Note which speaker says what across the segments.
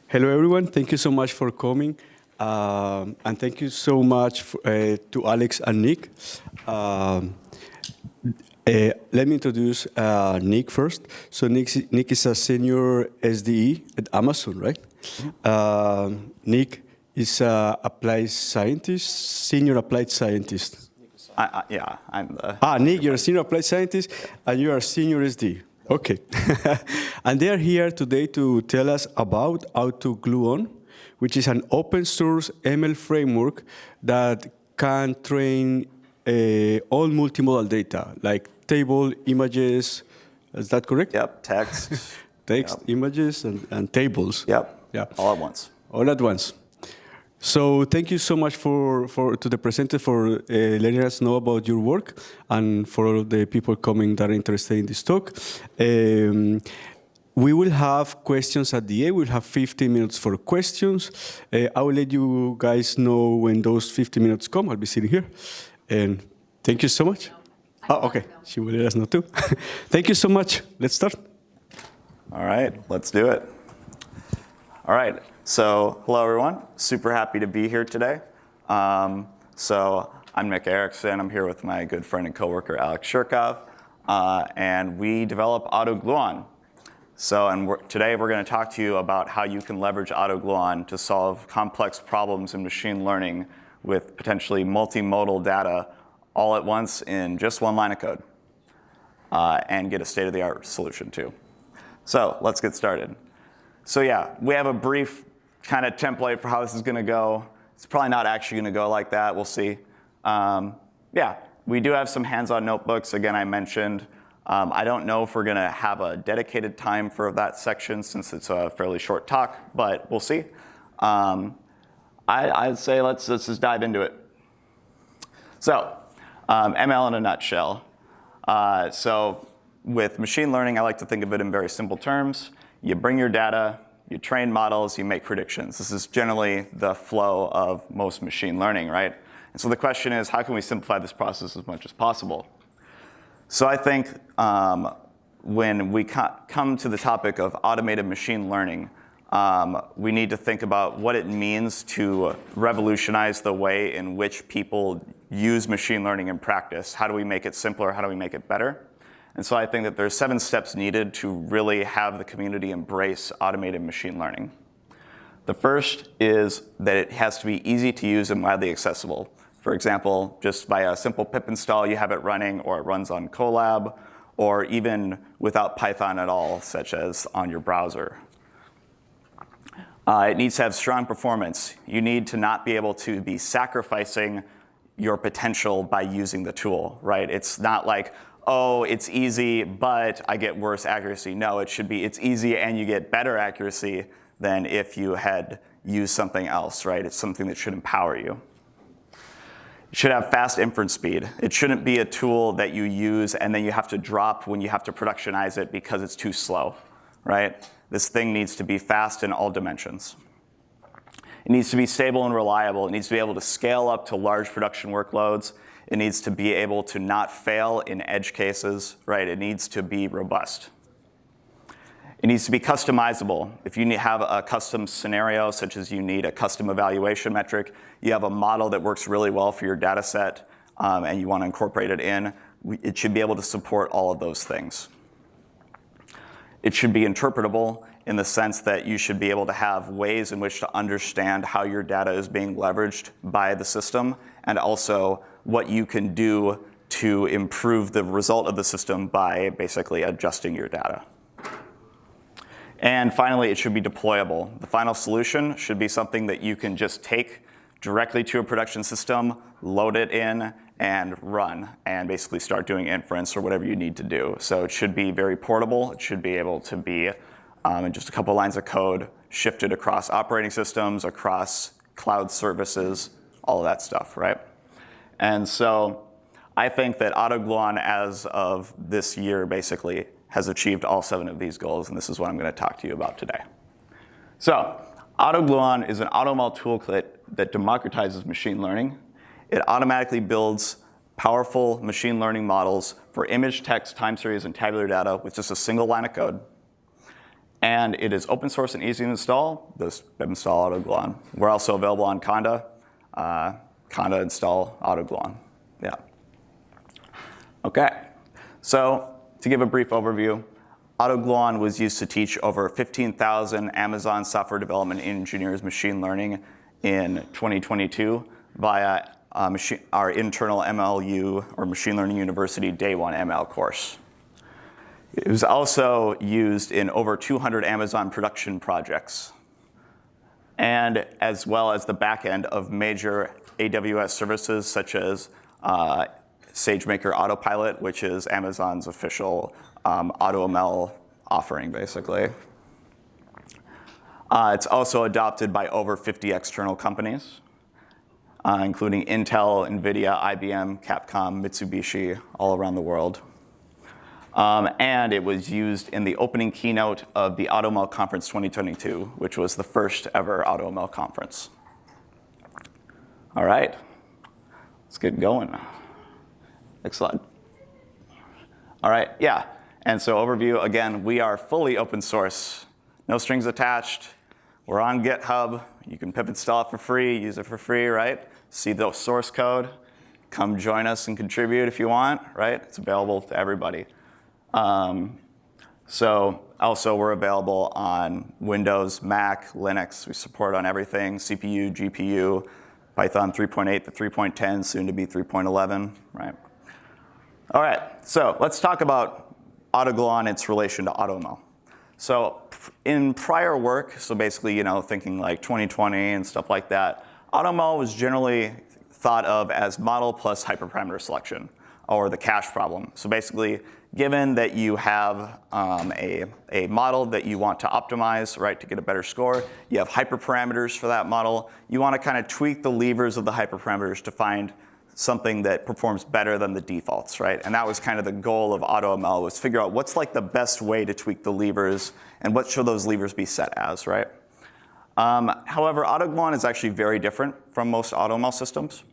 Speaker 1: Hello, everyone. Thank you so much for coming. And thank you so much to Alex and Nick. Let me introduce Nick first. So Nick is a senior SDE at Amazon, right? Nick is an applied scientist, senior applied scientist.
Speaker 2: Yeah, I'm the...
Speaker 1: Nick, you're a senior applied scientist, and you are a senior SDE. Okay. And they are here today to tell us about AutoGluon, which is an open source ML framework that can train all multimodal data, like table, images. Is that correct?
Speaker 2: Yep, text.
Speaker 1: Text,
Speaker 2: Yep.
Speaker 1: images, and tables.
Speaker 2: Yep,
Speaker 1: Yeah.
Speaker 2: all at once.
Speaker 1: All at once. So thank you so much to the presenter for letting us know about your work, and for all the people coming that are interested in this talk. We will have questions at the end. We'll have 15 minutes for questions. I will let you guys know when those 15 minutes come. I'll be sitting here. And thank you so much. Okay. She will let us know too. Thank you so much. Let's start.
Speaker 2: All right, let's do it. All right, so hello everyone. Super happy to be here today. So I'm Nick Erickson. I'm here with my good friend and coworker, Erickson Shirkov. And we develop AutoGluon. So, today we're going to talk to you about how you can leverage AutoGluon to solve complex problems in machine learning with potentially multimodal data all at once in just one line of code, and get a state-of-the-art solution too. So let's get started. So yeah, we have a brief kind of template for how this is going to go. It's probably not actually going to go like that. We'll see. Yeah, we do have some hands-on notebooks. Again, I mentioned. I don't know if we're going to have a dedicated time for that section since it's a fairly short talk, but we'll see. I'd say let's just dive into it. So ML in a nutshell. So with machine learning, I like to think of it in very simple terms. You bring your data, you train models, you make predictions. This is generally the flow of most machine learning, right? And so the question is, how can we simplify this process as much as possible? So I think when we come to the topic of automated machine learning, we need to think about what it means to revolutionize the way in which people use machine learning in practice. How do we make it simpler? How do we make it better? And so I think that there's 7 steps needed to really have the community embrace automated machine learning. The first is that it has to be easy to use and widely accessible. For example, just by a simple pip install, you have it running, or it runs on Colab, or even without Python at all, such as on your browser. It needs to have strong performance. You need to not be able to be sacrificing your potential by using the tool, right? It's not like, oh, it's easy, but I get worse accuracy. No, it should be, it's easy and you get better accuracy than if you had used something else, right? It's something that should empower you. It should have fast inference speed. It shouldn't be a tool that you use and then you have to drop when you have to productionize it because it's too slow, right? This thing needs to be fast in all dimensions. It needs to be stable and reliable. It needs to be able to scale up to large production workloads. It needs to be able to not fail in edge cases, right? It needs to be robust. It needs to be customizable. If you have a custom scenario, such as you need a custom evaluation metric, you have a model that works really well for your data set, and you want to incorporate it in, it should be able to support all of those things. It should be interpretable in the sense that you should be able to have ways in which to understand how your data is being leveraged by the system, and also what you can do to improve the result of the system by basically adjusting your data. And finally, it should be deployable. The final solution should be something that you can just take directly to a production system, load it in, and run, and basically start doing inference or whatever you need to do. So it should be very portable. It should be able to be, in just a couple lines of code, shifted across operating systems, across cloud services, all of that stuff, right? And so I think that AutoGluon, as of this year, basically, has achieved all 7 of these goals, and this is what I'm going to talk to you about today. So AutoGluon is an AutoML toolkit that democratizes machine learning. It automatically builds powerful machine learning models for image, text, time series, and tabular data with just a single line of code. And it is open source and easy to install. Just install AutoGluon. We're also available on Conda. Conda install AutoGluon. Yeah. OK. So to give a brief overview, AutoGluon was used to teach over 15,000 Amazon software development engineers machine learning in 2022 via our internal MLU, or Machine Learning University Day 1 ML course. It was also used in over 200 Amazon production projects, and as well as the back end of major AWS services such as SageMaker Autopilot, which is Amazon's official AutoML offering, basically. It's also adopted by over 50 external companies, including Intel, NVIDIA, IBM, Capcom, Mitsubishi, all around the world. And it was used in the opening keynote of the AutoML Conference 2022, which was the first ever AutoML conference. All right, let's get going. Next slide. All right, yeah. And so overview, again, we are fully open source. No strings attached. We're on GitHub. You can pip install it for free, use it for free, right? See the source code. Come join us and contribute if you want, right? It's available to everybody. So also we're available on Windows, Mac, Linux. We support on everything, CPU, GPU, Python 3.8 to 3.10, soon to be 3.11, right? All right, so let's talk about AutoGluon and its relation to AutoML. So in prior work, so basically, thinking like 2020 and stuff like that, AutoML was generally thought of as model plus hyperparameter selection, or the cache problem. So basically, given that you have a model that you want to optimize, right, to get a better score, you have hyperparameters for that model, you want to kind of tweak the levers of the hyperparameters to find something that performs better than the defaults, right? And that was kind of the goal of AutoML, was figure out what's like the best way to tweak the levers and what should those levers be set as, right? However, AutoGluon is actually very different from most AutoML systems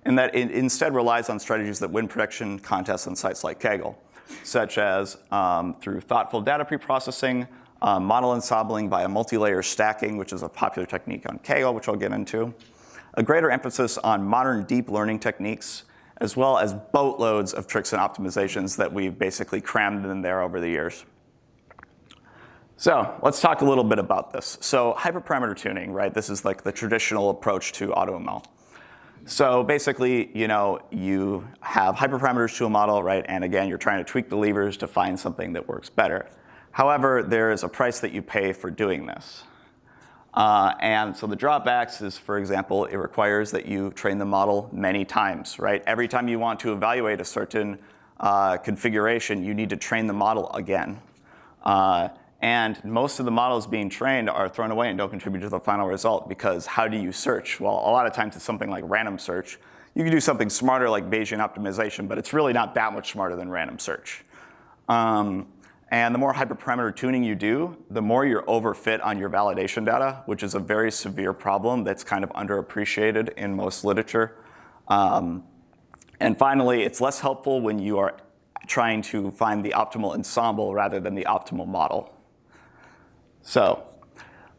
Speaker 2: in that it instead relies on strategies that win prediction contests on sites like Kaggle, such as through thoughtful data preprocessing, model ensembling via multi-layer stacking, which is a popular technique on Kaggle, which I'll get into, a greater emphasis on modern deep learning techniques, as well as boatloads of tricks and optimizations that we've basically crammed in there over the years. So let's talk a little bit about this. So hyperparameter tuning, right? This is like the traditional approach to AutoML. So basically, you have hyperparameters to a model, right? And again, you're trying to tweak the levers to find something that works better. However, there is a price that you pay for doing this. And so the drawbacks is, for example, it requires that you train the model many times, right? Every time you want to evaluate a certain configuration, you need to train the model again. And most of the models being trained are thrown away and don't contribute to the final result, because how do you search? Well, a lot of times it's something like random search. You can do something smarter like Bayesian optimization, but it's really not that much smarter than random search. And the more hyperparameter tuning you do, the more you're overfit on your validation data, which is a very severe problem that's kind of underappreciated in most literature. And finally, it's less helpful when you are trying to find the optimal ensemble rather than the optimal model. So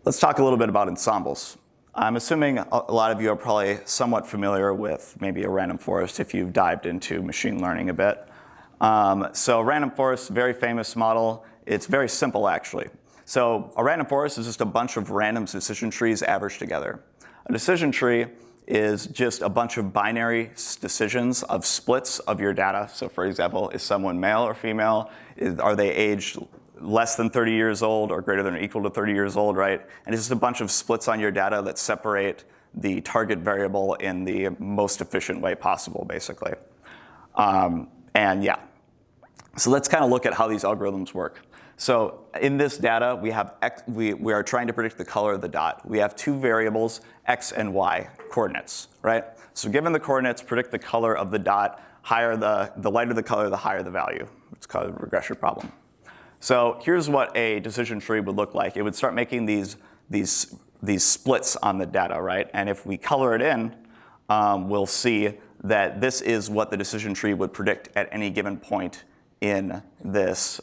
Speaker 2: let's talk a little bit about ensembles. I'm assuming a lot of you are probably somewhat familiar with maybe a random forest if you've dived into machine learning a bit. So random forest, very famous model. It's very simple, actually. So a random forest is just a bunch of random decision trees averaged together. A decision tree is just a bunch of binary decisions of splits of your data. So for example, is someone male or female? Are they aged less than 30 years old or greater than or equal to 30 years old, right? And it's just a bunch of splits on your data that separate the target variable in the most efficient way possible, basically. And yeah. So let's kind of look at how these algorithms work. So in this data, we are trying to predict the color of the dot. We have two variables, x and y, coordinates, right? So given the coordinates, predict the color of the dot. The lighter the color, the higher the value. It's called a regression problem. So here's what a decision tree would look like. It would start making these splits on the data, right? And if we color it in, we'll see that this is what the decision tree would predict at any given point in this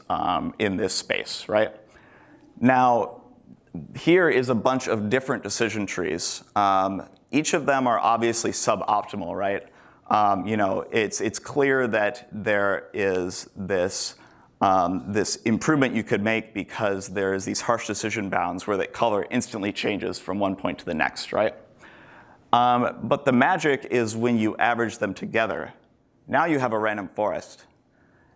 Speaker 2: space, right? Now, here is a bunch of different decision trees. Each of them are obviously suboptimal, right? It's clear that there is this improvement you could make because there's these harsh decision bounds where the color instantly changes from one point to the next, right? But the magic is when you average them together. Now you have a random forest.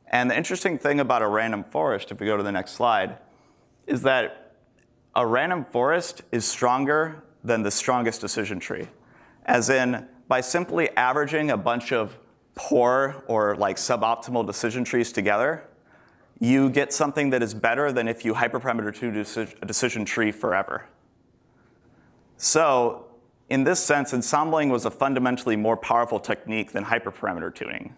Speaker 2: And the interesting thing about a random forest, if we go to the next slide, is that a random forest is stronger than the strongest decision tree. As in, by simply averaging a bunch of poor or like suboptimal decision trees together, you get something that is better than if you hyperparameter tuned a decision tree forever. So in this sense, ensembling was a fundamentally more powerful technique than hyperparameter tuning.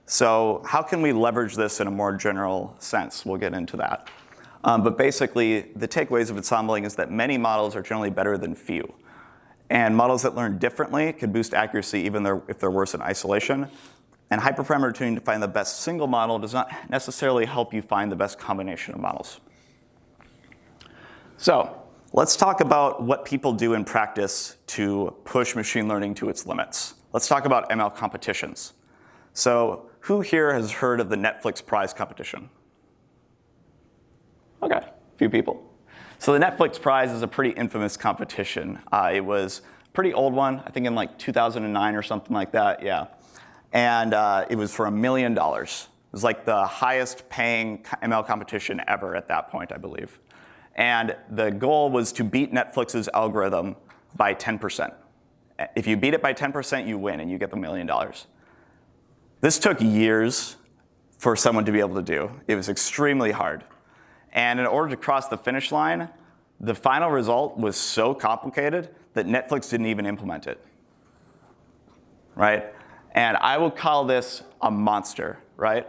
Speaker 2: So how can we leverage this in a more general sense? We'll get into that. But basically, the takeaways of ensembling is that many models are generally better than few. And models that learn differently can boost accuracy even if they're worse in isolation. And hyperparameter tuning to find the best single model does not necessarily help you find the best combination of models. So let's talk about what people do in practice to push machine learning to its limits. Let's talk about ML competitions. So who here has heard of the Netflix prize competition? OK, a few people. So the Netflix prize is a pretty infamous competition. It was a pretty old one, I think in like 2009 or something like that, yeah. And it was for $1 million. It was like the highest paying ML competition ever at that point, I believe. And the goal was to beat Netflix's algorithm by 10%. If you beat it by 10%, you win and you get the $1 million. This took years for someone to be able to do. It was extremely hard. And in order to cross the finish line, the final result was so complicated that Netflix didn't even implement it, right? And I would call this a monster, right?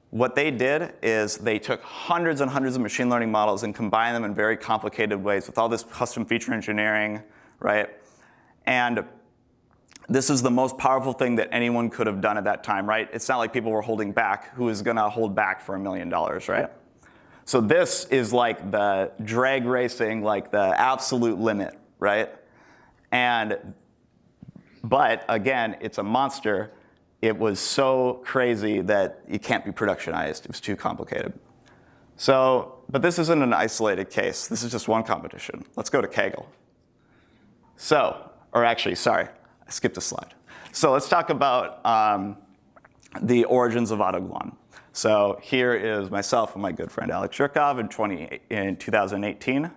Speaker 2: What they did is they took hundreds and hundreds of machine learning models and combined them in very complicated ways with all this custom feature engineering, right? And this is the most powerful thing that anyone could have done at that time, right? It's not like people were holding back. Who is going to hold back for $1 million, right? So this is like the drag racing, like the absolute limit, right? But again, it's a monster. It was so crazy that it can't be productionized. It was too complicated. But this isn't an isolated case. This is just one competition. Let's go to Kaggle. Sorry, I skipped a slide. So let's talk about the origins of AutoGluon. So here is myself and my good friend Erickson Shirkov in 2018.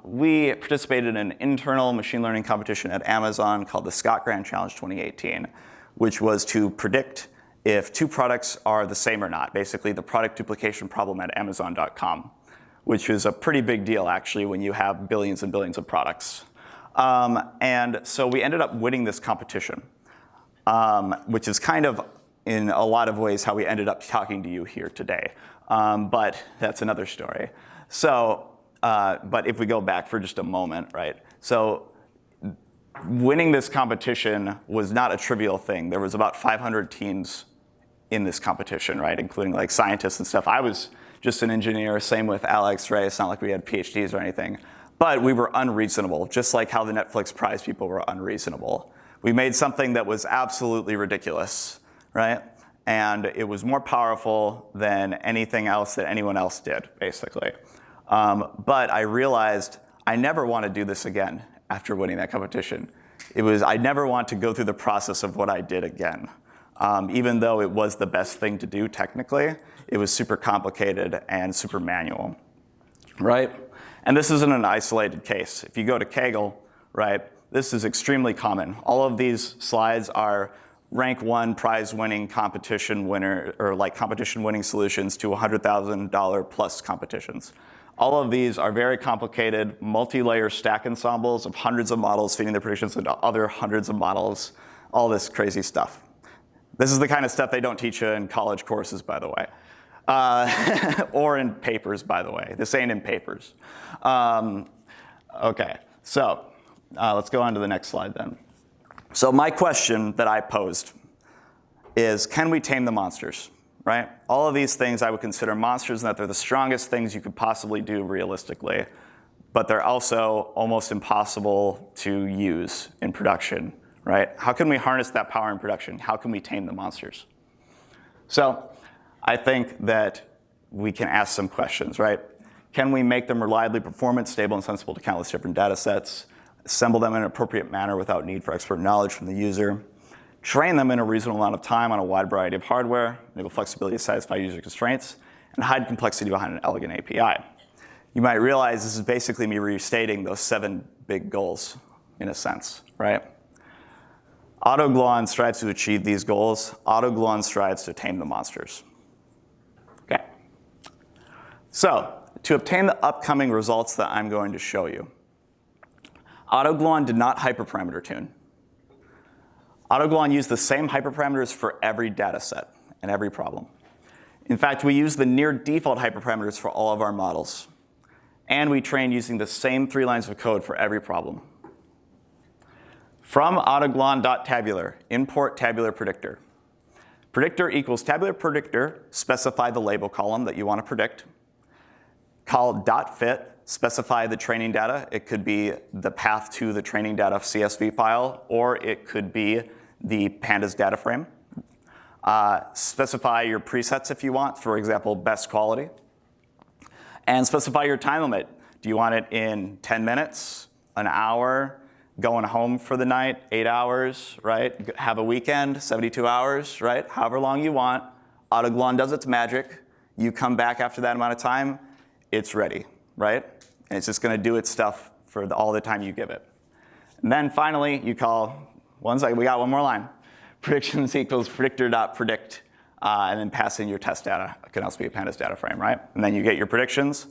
Speaker 2: We participated in an internal machine learning competition at Amazon called the Scott Grand Challenge 2018, which was to predict if two products are the same or not, basically the product duplication problem at Amazon.com, which is a pretty big deal, actually, when you have billions and billions of products. And so we ended up winning this competition, which is kind of, in a lot of ways, how we ended up talking to you here today. But that's another story. But if we go back for just a moment, right? So winning this competition was not a trivial thing. There was about 500 teams in this competition, right? Including like scientists and stuff. I was just an engineer, same with Alex, right? It's not like we had PhDs or anything. But we were unreasonable, just like how the Netflix prize people were unreasonable. We made something that was absolutely ridiculous, right? And it was more powerful than anything else that anyone else did, basically. But I realized I never want to do this again after winning that competition. I never want to go through the process of what I did again. Even though it was the best thing to do technically, it was super complicated and super manual, right? And this isn't an isolated case. If you go to Kaggle, right, this is extremely common. All of these slides are rank 1 prize-winning competition winner, or like competition-winning solutions to $100,000 plus competitions. All of these are very complicated, multi-layer stack ensembles of hundreds of models feeding their predictions into other hundreds of models, all this crazy stuff. This is the kind of stuff they don't teach you in college courses, by the way. Or in papers, by the way. This ain't in papers. OK, so let's go on to the next slide then. So my question that I posed is, can we tame the monsters? right? All of these things I would consider monsters in that they're the strongest things you could possibly do realistically, but they're also almost impossible to use in production, right? How can we harness that power in production? How can we tame the monsters? So I think that we can ask some questions, right? Can we make them reliably performant, stable, and sensible to countless different data sets? Assemble them in an appropriate manner without need for expert knowledge from the user? Train them in a reasonable amount of time on a wide variety of hardware, enable flexibility to satisfy user constraints, and hide complexity behind an elegant API. You might realize this is basically me restating those 7 big goals, in a sense, right? AutoGluon strives to achieve these goals. AutoGluon strives to tame the monsters. Okay. So, to obtain the upcoming results that I'm going to show you, AutoGluon did not hyperparameter tune. AutoGluon used the same hyperparameters for every data set and every problem. In fact, we use the near default hyperparameters for all of our models. And we train using the same 3 lines of code for every problem. From AutoGluon.tabular, import tabular predictor. Predictor equals tabular predictor, specify the label column that you want to predict. Call .fit, specify the training data. It could be the path to the training data CSV file, or it could be the pandas data frame. Specify your presets if you want, for example, best quality. And specify your time limit. Do you want it in 10 minutes, an hour, going home for the night, 8 hours, right? Have a weekend, 72 hours, right? However long you want. AutoGluon does its magic. You come back after that amount of time, it's ready, right? And it's just going to do its stuff for all the time you give it. And then finally, you call, one second, we got one more line. Predictions equals predictor.predict, and then pass in your test data. It can also be a pandas data frame, right? And then you get your predictions.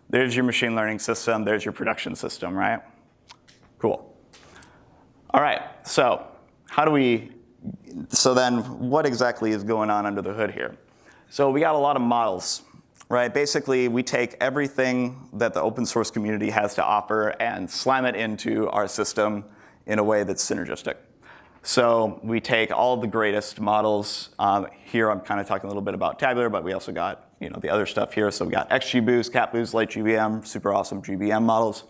Speaker 2: There's your machine learning system. There's your production system, right? Cool. All right, so then what exactly is going on under the hood here? So we got a lot of models, right? Basically, we take everything that the open source community has to offer and slam it into our system in a way that's synergistic. So we take all the greatest models. Here I'm kind of talking a little bit about tabular, but we also got the other stuff here. So we got XGBoost, CatBoost, Lite GBM, super awesome GBM models.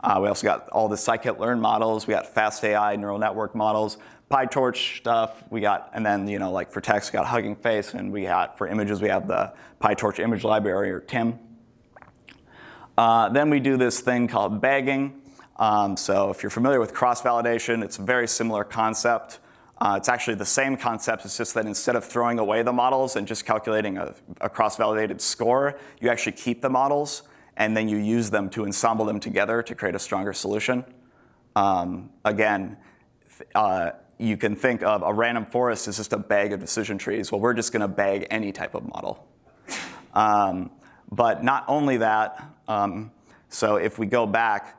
Speaker 2: We also got all the scikit-learn models. We got fast AI neural network models, PyTorch stuff. We got, and then like for text, we got Hugging Face, and we got for images, we have the PyTorch image library, or TIM. Then we do this thing called bagging. So if you're familiar with cross-validation, it's a very similar concept. It's actually the same concept. It's just that instead of throwing away the models and just calculating a cross-validated score, you actually keep the models, and then you use them to ensemble them together to create a stronger solution. Again, you can think of a random forest as just a bag of decision trees. Well, we're just going to bag any type of model. But not only that, so if we go back,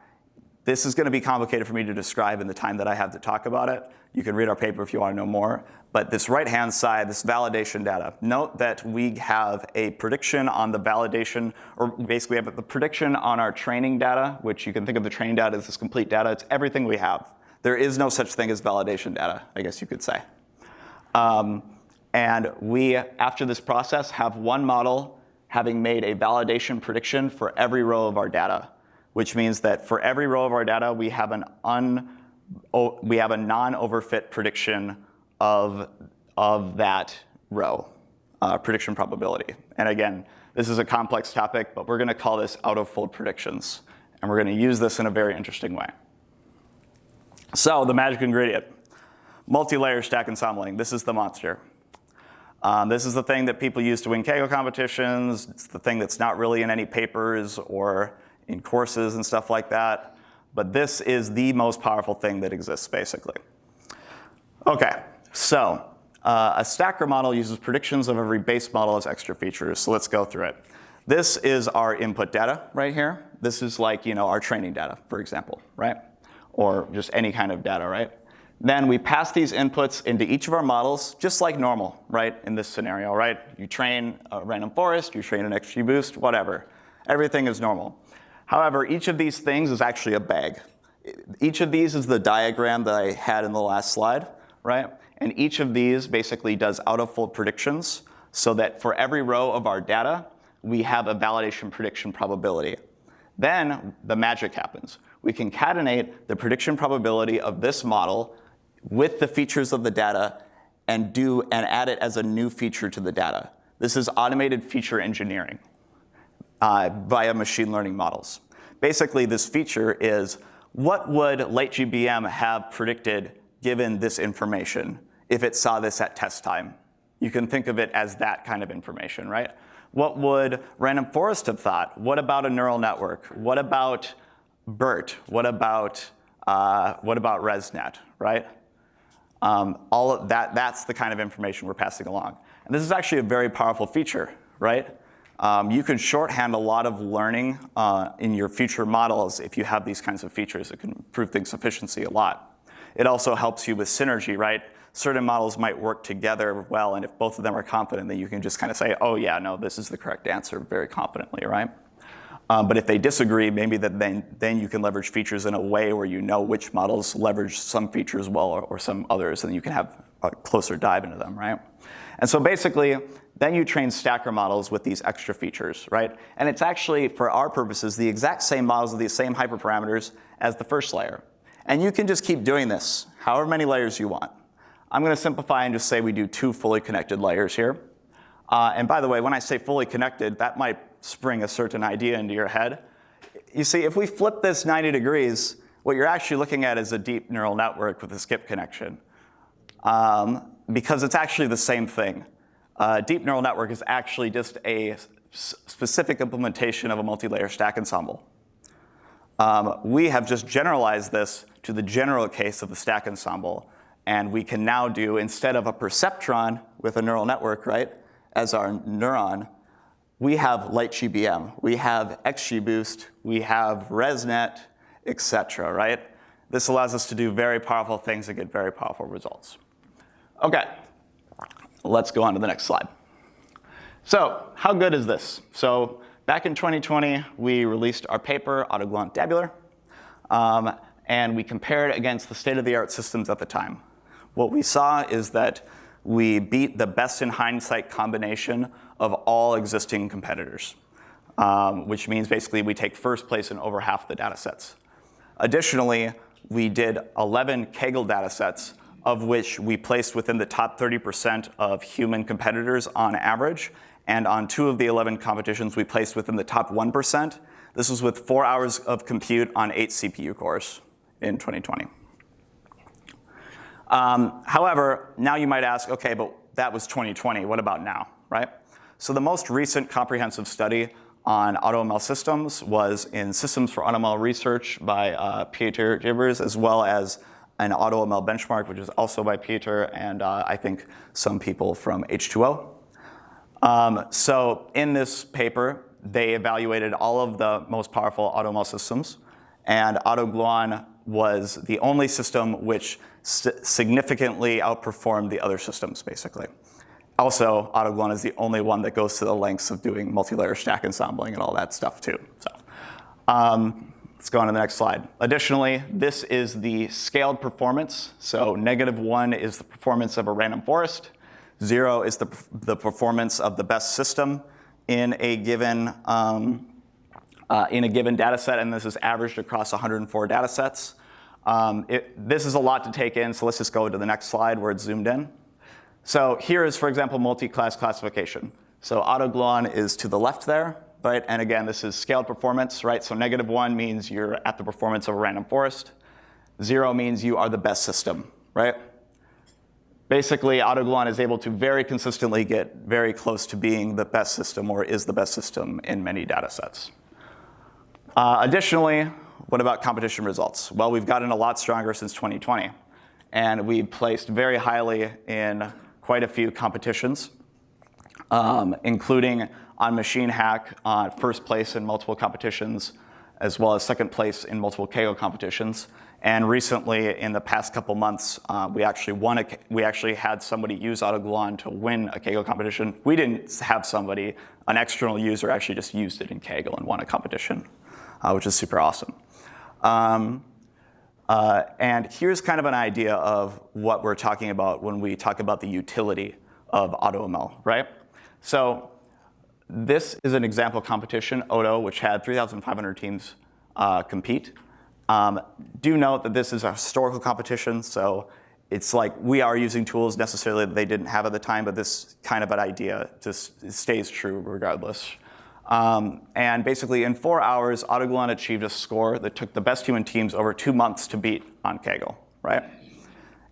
Speaker 2: this is going to be complicated for me to describe in the time that I have to talk about it. You can read our paper if you want to know more. But this right-hand side, this validation data, note that we have a prediction on the validation, or basically we have the prediction on our training data, which you can think of the training data as this complete data. It's everything we have. There is no such thing as validation data, I guess you could say. And we, after this process, have one model having made a validation prediction for every row of our data, which means that for every row of our data, we have a non-overfit prediction of that row, prediction probability. And again, this is a complex topic, but we're going to call this out-of-fold predictions. And we're going to use this in a very interesting way. So the magic ingredient, multi-layer stack ensembling. This is the monster. This is the thing that people use to win Kaggle competitions. It's the thing that's not really in any papers or in courses and stuff like that. But this is the most powerful thing that exists, basically. OK, so a stacker model uses predictions of every base model as extra features. So let's go through it. This is our input data right here. This is like our training data, for example, right? Or just any kind of data, right? Then we pass these inputs into each of our models, just like normal, right? In this scenario, right? You train a random forest, you train an XGBoost, whatever. Everything is normal. However, each of these things is actually a bag. Each of these is the diagram that I had in the last slide, right? And each of these basically does out-of-fold predictions. so that for every row of our data, we have a validation prediction probability. Then the magic happens. We concatenate the prediction probability of this model with the features of the data and add it as a new feature to the data. This is automated feature engineering via machine learning models. Basically, this feature is, what would LateGBM have predicted given this information if it saw this at test time? You can think of it as that kind of information, right? What would random forest have thought? What about a neural network? What about BERT? What about ResNet, right? All of that, that's the kind of information we're passing along. And this is actually a very powerful feature, right? You can shorthand a lot of learning in your future models if you have these kinds of features. It can improve things efficiency a lot. It also helps you with synergy, right? Certain models might work together well, and if both of them are confident, then you can just kind of say, oh yeah, no, this is the correct answer very confidently, right? But if they disagree, maybe then you can leverage features in a way where you know which models leverage some features well or some others, and you can have a closer dive into them, right? And so basically, then you train stacker models with these extra features, right? And it's actually, for our purposes, the exact same models with these same hyperparameters as the first layer. And you can just keep doing this, however many layers you want. I'm going to simplify and just say we do 2 fully connected layers here. And by the way, when I say fully connected, that might spring a certain idea into your head. You see, if we flip this 90 degrees, what you're actually looking at is a deep neural network with a skip connection. Because it's actually the same thing. Deep neural network is actually just a specific implementation of a multi-layer stack ensemble. We have just generalized this to the general case of the stack ensemble. And we can now do, instead of a perceptron with a neural network, right, as our neuron, we have LightGBM, we have XGBoost, we have ResNet, et cetera, right? This allows us to do very powerful things and get very powerful results. OK, let's go on to the next slide. So how good is this? So back in 2020, we released our paper, AutoGluon Tabular, and we compared against the state-of-the-art systems at the time. What we saw is that we beat the best in hindsight combination of all existing competitors, which means basically we take first place in over half the data sets. Additionally, we did 11 Kaggle data sets, of which we placed within the top 30% of human competitors on average. And on 2 of the 11 competitions, we placed within the top 1%. This was with 4 hours of compute on 8 CPU cores in 2020. However, now you might ask, OK, but that was 2020. What about now, right? So the most recent comprehensive study on AutoML systems was in Systems for AutoML Research by Pieter Gibbers, as well as an AutoML benchmark, which is also by Pieter, and I think some people from H2O. So in this paper, they evaluated all of the most powerful AutoML systems, and AutoGluon was the only system which significantly outperformed the other systems, basically. Also, AutoGluon is the only one that goes to the lengths of doing multi-layer stack ensembling and all that stuff, too. So, let's go on to the next slide. Additionally, this is the scaled performance. So -1 is the performance of a random forest. 0 is the performance of the best system in a given data set, and this is averaged across 104 data sets. This is a lot to take in, so let's just go to the next slide where it's zoomed in. So here is, for example, multi-class classification. So AutoGluon is to the left there, right? And again, this is scaled performance, right? So -1 means you're at the performance of a random forest. 0 means you are the best system, right? Basically, AutoGluon is able to very consistently get very close to being the best system or is the best system in many data sets. Additionally, what about competition results? Well, we've gotten a lot stronger since 2020. And we placed very highly in quite a few competitions, including on Machine Hack, first place in multiple competitions, as well as second place in multiple Kaggle competitions. And recently, in the past couple months, we actually had somebody use AutoGluon to win a Kaggle competition. We didn't have somebody, an external user actually just used it in Kaggle and won a competition, which is super awesome. And here's kind of an idea of what we're talking about when we talk about the utility of AutoML, right? So this is an example competition, Auto, which had 3,500 teams compete. Do note that this is a historical competition, so it's like we are using tools necessarily that they didn't have at the time, but this kind of an idea just stays true regardless. And basically in 4 hours, AutoGluon achieved a score that took the best human teams over 2 months to beat on Kaggle, right?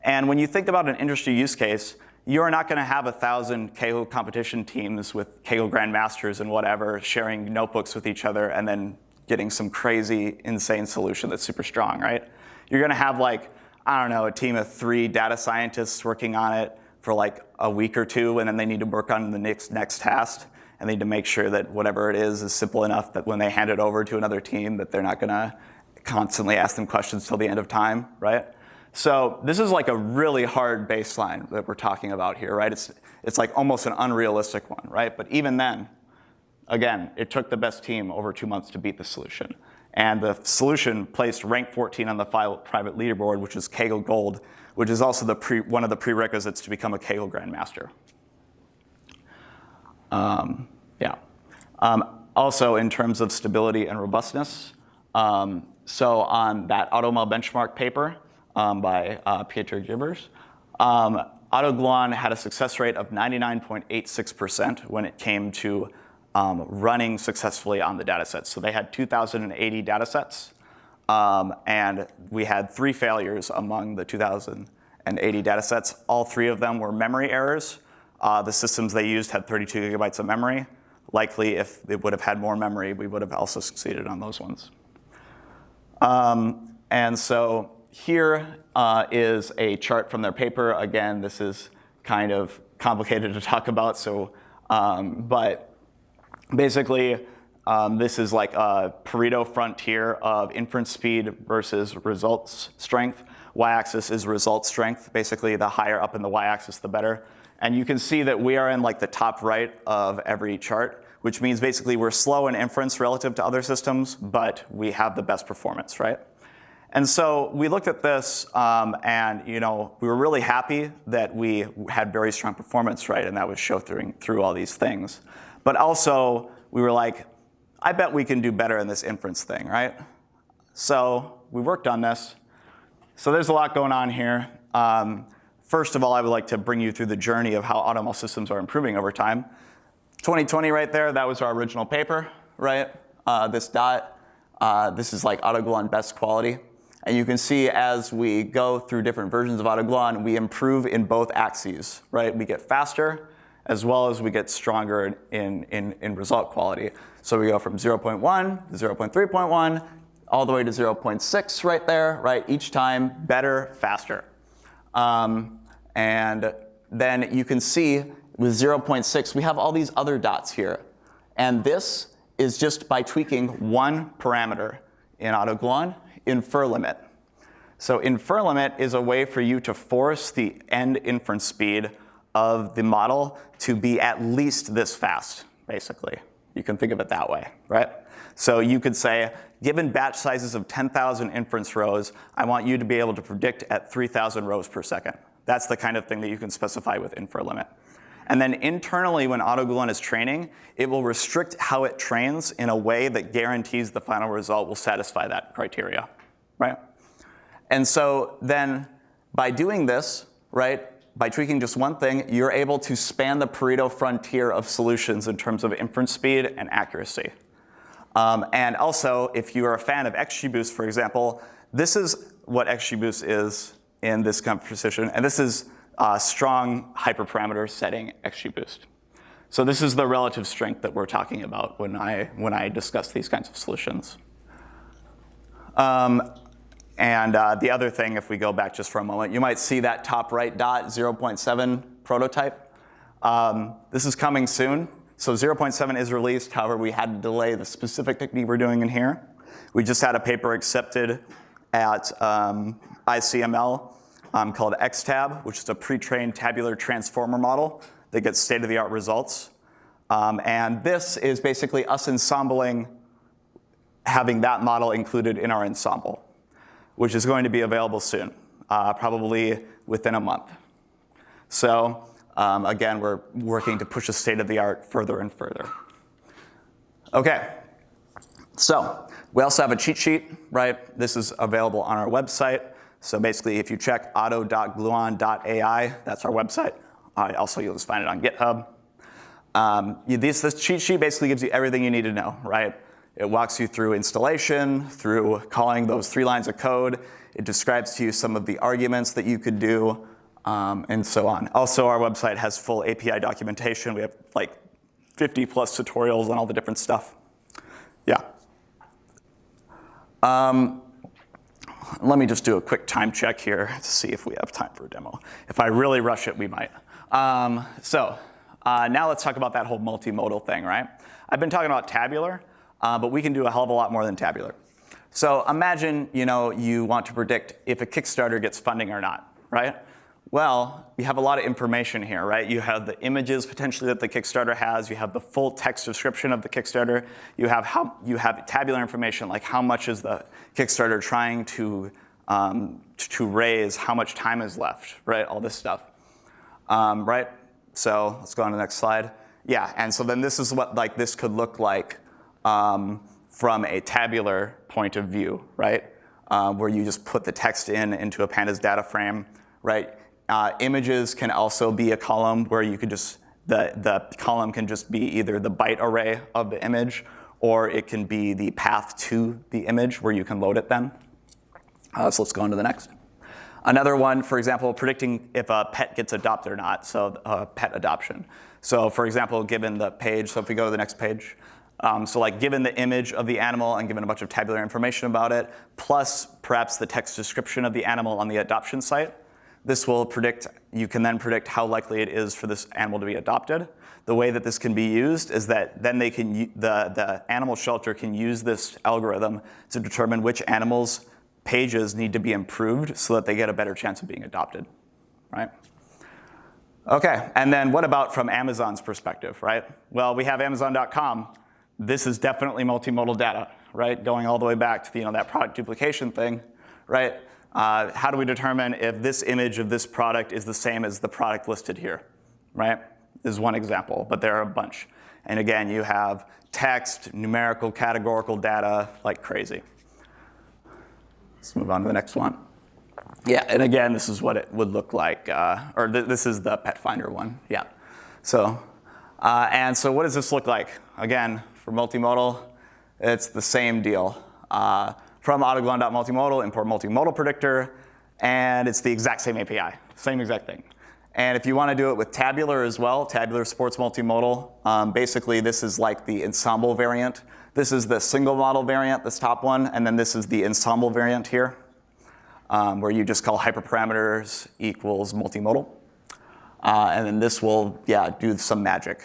Speaker 2: And when you think about an industry use case, you're not going to have 1,000 Kaggle competition teams with Kaggle grandmasters and whatever sharing notebooks with each other and then getting some crazy, insane solution that's super strong, right? You're going to have like, I don't know, a team of 3 data scientists working on it for like a week or 2, and then they need to work on the next task, and they need to make sure that whatever it is simple enough that when they hand it over to another team that they're not going to constantly ask them questions till the end of time, right? So this is like a really hard baseline that we're talking about here, right? It's like almost an unrealistic one, right? But even then, again, it took the best team over 2 months to beat the solution. And the solution placed rank 14 on the private leaderboard, which is Kaggle Gold, which is also one of the prerequisites to become a Kaggle Grandmaster. Also, in terms of stability and robustness, so on that AutoML benchmark paper by Pieter Gibbers, AutoGluon had a success rate of 99.86% when it came to running successfully on the data sets. So they had 2,080 data sets, and we had 3 failures among the 2,080 data sets. All 3 of them were memory errors. The systems they used had 32 gigabytes of memory. Likely, if it would have had more memory, we would have also succeeded on those ones. And so here is a chart from their paper. Again, this is kind of complicated to talk about, so, but basically, this is like a Pareto frontier of inference speed versus results strength. Y-axis is result strength. Basically, the higher up in the y-axis, the better. And you can see that we are in like the top right of every chart, which means basically we're slow in inference relative to other systems, but we have the best performance, right? And so we looked at this, and we were really happy that we had very strong performance, right? And that was showing through all these things. But also, we were like, I bet we can do better in this inference thing, right? So we worked on this. So there's a lot going on here. First of all, I would like to bring you through the journey of how AutoML systems are improving over time. 2020 right there, that was our original paper, right? This dot, this is like AutoGluon best quality. And you can see as we go through different versions of AutoGluon, we improve in both axes, right? We get faster, as well as we get stronger in result quality. So we go from 0.1 to 0.3.1, all the way to 0.6 right there, right? Each time, better, faster. And then you can see with 0.6, we have all these other dots here. And this is just by tweaking one parameter in AutoGluon, infer limit. So infer limit is a way for you to force the end inference speed of the model to be at least this fast, basically. You can think of it that way, right? So you could say, given batch sizes of 10,000 inference rows, I want you to be able to predict at 3,000 rows per second. That's the kind of thing that you can specify with infer limit. And then internally, when AutoGluon is training, it will restrict how it trains in a way that guarantees the final result will satisfy that criteria, right? And so then by doing this, right, by tweaking just one thing, you're able to span the Pareto frontier of solutions in terms of inference speed and accuracy. And also, if you are a fan of XGBoost, for example, this is what XGBoost is in this kind of precision. And this is strong hyperparameter setting XGBoost. So this is the relative strength that we're talking about when I discuss these kinds of solutions. And the other thing, if we go back just for a moment, you might see that top right dot, 0.7 prototype. This is coming soon. So 0.7 is released. However, we had to delay the specific technique we're doing in here. We just had a paper accepted at ICML called XTab, which is a pre-trained tabular transformer model that gets state-of-the-art results. And this is basically us ensembling, having that model included in our ensemble, which is going to be available soon, probably within a month. So Again, we're working to push the state of the art further and further. Okay, so we also have a cheat sheet, right? This is available on our website. So basically, if you check auto.gluon.ai, that's our website. Also, you'll just find it on GitHub. This cheat sheet basically gives you everything you need to know, right? It walks you through installation, through calling those 3 lines of code. It describes to you some of the arguments that you could do, and so on. Also, our website has full API documentation. We have like 50 plus tutorials on all the different stuff. Yeah. Let me just do a quick time check here to see if we have time for a demo. If I really rush it, we might. Now let's talk about that whole multimodal thing, right? I've been talking about tabular, but we can do a hell of a lot more than tabular. So imagine, you want to predict if a Kickstarter gets funding or not, right? Well, you have a lot of information here, right? You have the images potentially that the Kickstarter has. You have the full text description of the Kickstarter. You have tabular information, like how much is the Kickstarter trying to raise, how much time is left, right? All this stuff, right? So let's go on to the next slide. Yeah, and so then this is what this could look like from a tabular point of view, right? Where you just put the text into a pandas data frame, right? Images can also be a column where you could just, the column can just be either the byte array of the image, or it can be the path to the image where you can load it then. So let's go on to the next. Another one, for example, predicting if a pet gets adopted or not, so pet adoption. So for example, given the page, so if we go to the next page, given the image of the animal and given a bunch of tabular information about it, plus perhaps the text description of the animal on the adoption site, this will predict, you can then predict how likely it is for this animal to be adopted. The way that this can be used is that then they can, the animal shelter can use this algorithm to determine which animals' pages need to be improved so that they get a better chance of being adopted, right? Okay, and then what about from Amazon's perspective, right? Well, we have Amazon.com. This is definitely multimodal data, right? Going all the way back to that product duplication thing, right? How do we determine if this image of this product is the same as the product listed here, right? This is one example, but there are a bunch. And again, you have text, numerical, categorical data, like crazy. Let's move on to the next one. Yeah, and again, this is what it would look like, this is the pet finder one, yeah. So, and so what does this look like? Again, for multimodal, it's the same deal. From AutoGluon.multimodal, import multimodal predictor, and it's the exact same API, same exact thing. And if you want to do it with tabular as well, tabular supports multimodal. Basically, this is like the ensemble variant. This is the single model variant, this top one, and then this is the ensemble variant here, where you just call hyperparameters equals multimodal. And then this will, do some magic.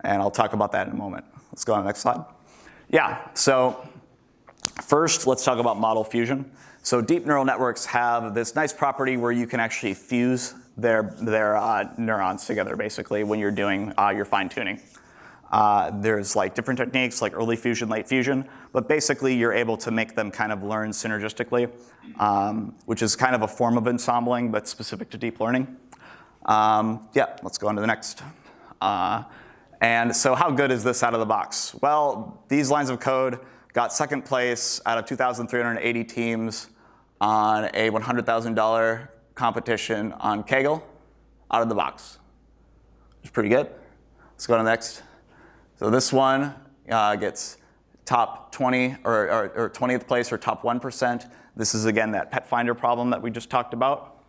Speaker 2: And I'll talk about that in a moment. Let's go on to the next slide. Yeah, so first, let's talk about model fusion. So deep neural networks have this nice property where you can actually fuse their neurons together, basically, when you're doing your fine-tuning. There's different techniques, like early fusion, late fusion, but basically you're able to make them kind of learn synergistically, which is kind of a form of ensembling that's specific to deep learning. Let's go on to the next. And so how good is this out of the box? Well, these lines of code got second place out of 2,380 teams on a $100,000 competition on Kaggle out of the box. Which is pretty good. Let's go to the next. So this one gets top 20 or 20th place or top 1%. This is, again, that pet finder problem that we just talked about.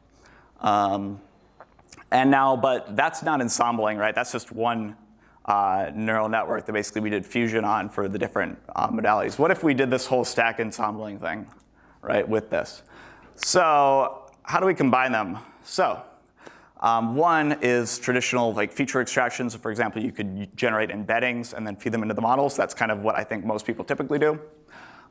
Speaker 2: But that's not ensembling, right? That's just one neural network that basically we did fusion on for the different modalities. What if we did this whole stack ensembling thing, right, with this? So how do we combine them? So one is traditional feature extractions. For example, you could generate embeddings and then feed them into the models. That's kind of what I think most people typically do.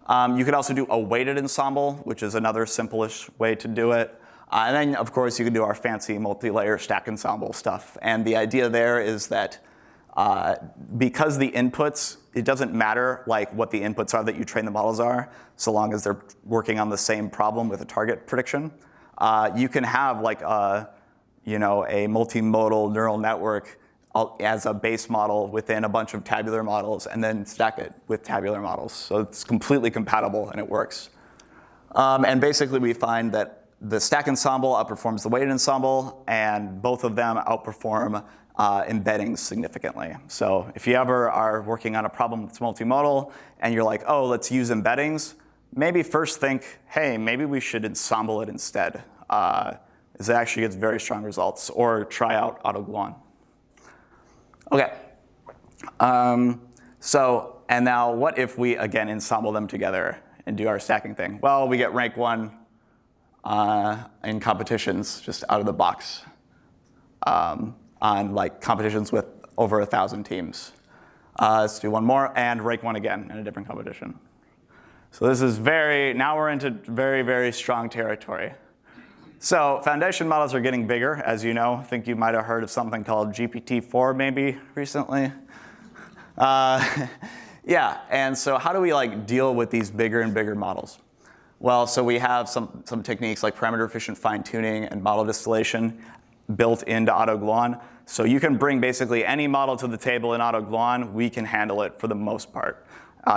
Speaker 2: You could also do a weighted ensemble, which is another simple-ish way to do it. And then, of course, you can do our fancy multi-layer stack ensemble stuff. And the idea there is that because the inputs, it doesn't matter what the inputs are that you train the models are, so long as they're working on the same problem with a target prediction. You can have a multimodal neural network as a base model within a bunch of tabular models and then stack it with tabular models. So it's completely compatible and it works. And basically we find that the stack ensemble outperforms the weighted ensemble, and both of them outperform embeddings significantly. So if you ever are working on a problem that's multimodal and you're like, oh, let's use embeddings, maybe first think, hey, maybe we should ensemble it instead. It actually gets very strong results. Or try out AutoGluon. OK. And now what if we, again, ensemble them together and do our stacking thing? Well, we get rank 1 in competitions just out of the box on competitions with over 1,000 teams. Let's do one more and rank 1 again in a different competition. So this is now we're into very, very strong territory. So foundation models are getting bigger, as you know. I think you might have heard of something called GPT-4 maybe recently. Yeah, and so how do we deal with these bigger and bigger models? Well, so we have some techniques like parameter-efficient fine-tuning and model distillation built into AutoGluon. So you can bring basically any model to the table in AutoGluon. We can handle it for the most part,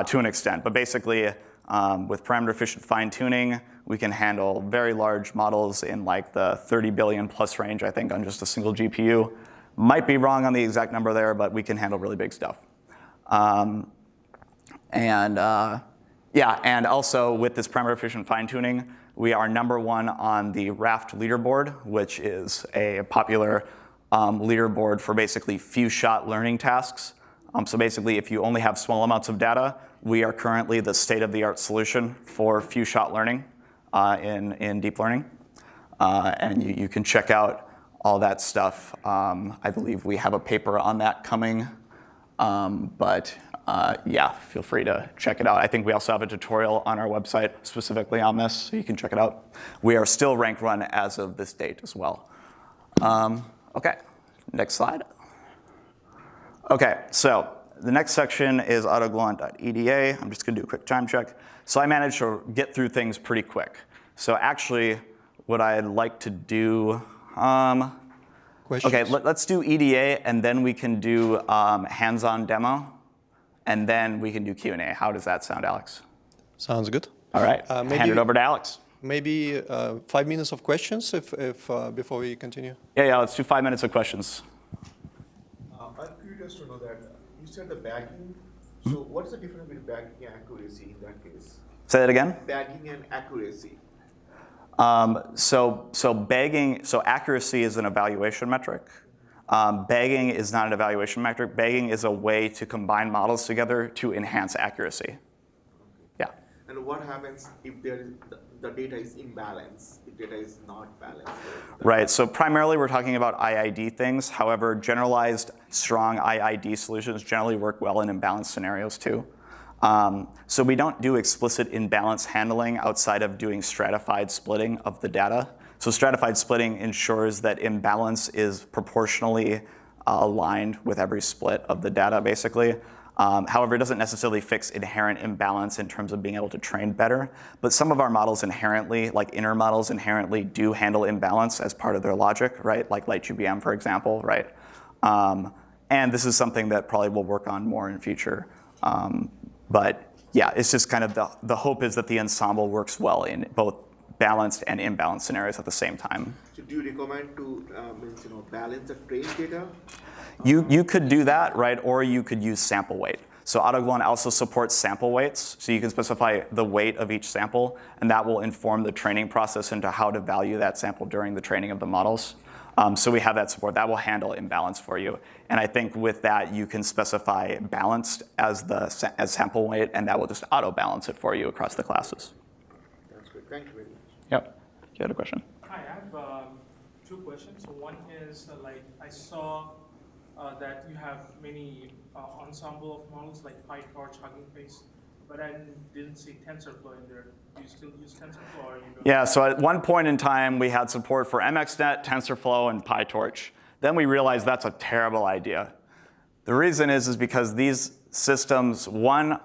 Speaker 2: to an extent. But basically, with parameter-efficient fine-tuning, we can handle very large models in the 30 billion plus range, I think, on just a single GPU. Might be wrong on the exact number there, but we can handle really big stuff. Yeah, and also with this parameter-efficient fine-tuning, we are #1 on the Raft leaderboard, which is a popular leaderboard for basically few-shot learning tasks. So basically, if you only have small amounts of data, we are currently the state-of-the-art solution for few-shot learning in deep learning. And you can check out all that stuff. I believe we have a paper on that coming. Yeah, feel free to check it out. I think we also have a tutorial on our website specifically on this, so you can check it out. We are still rank 1 as of this date as well. OK, next slide. OK, so the next section is AutoGluon.eda. I'm just going to do a quick time check. So I managed to get through things pretty quick. So actually, what I'd like to do, OK, let's do EDA, and then we can do hands-on demo. And then we can do Q&A. How does that sound, Alex?
Speaker 3: Sounds good.
Speaker 2: All right, hand it over to Alex.
Speaker 3: Maybe 5 minutes of questions before we continue?
Speaker 2: Yeah, let's do 5 minutes of questions.
Speaker 4: I'm curious to know that you said the bagging. So what's the difference between bagging and accuracy in that case?
Speaker 2: Say that again?
Speaker 4: Bagging and accuracy.
Speaker 2: So accuracy is an evaluation metric. Bagging is not an evaluation metric. Bagging is a way to combine models together to enhance accuracy. Yeah.
Speaker 4: And what happens if the data is imbalanced, if data is not balanced?
Speaker 2: Right, so primarily we're talking about IID things. However, generalized strong IID solutions generally work well in imbalanced scenarios too. So we don't do explicit imbalance handling outside of doing stratified splitting of the data. So stratified splitting ensures that imbalance is proportionally aligned with every split of the data, basically. However, it doesn't necessarily fix inherent imbalance in terms of being able to train better. But some of our models inherently, like inner models inherently, do handle imbalance as part of their logic, right? Like LightGBM, for example, right? And this is something that probably we'll work on more in future. But yeah, it's just kind of the hope is that the ensemble works well in both balanced and imbalanced scenarios at the same time.
Speaker 4: So do you recommend to balance the trained data?
Speaker 2: You could do that, right? Or you could use sample weight. So AutoGluon also supports sample weights. So you can specify the weight of each sample, and that will inform the training process into how to value that sample during the training of the models. So we have that support. That will handle imbalance for you. And I think with that, you can specify balanced as sample weight, and that will just auto-balance it for you across the classes.
Speaker 4: That's good. Thank you very much.
Speaker 2: Yep. You had a question?
Speaker 5: Hi, I have 2 questions. So one is I saw that you have many ensemble of models like PyTorch, Hugging Face, but I didn't see TensorFlow in there. Do you still use TensorFlow, or you don't?
Speaker 2: Yeah. So at one point in time, we had support for MXNet, TensorFlow, and PyTorch. Then we realized that's a terrible idea. The reason is because these systems, one,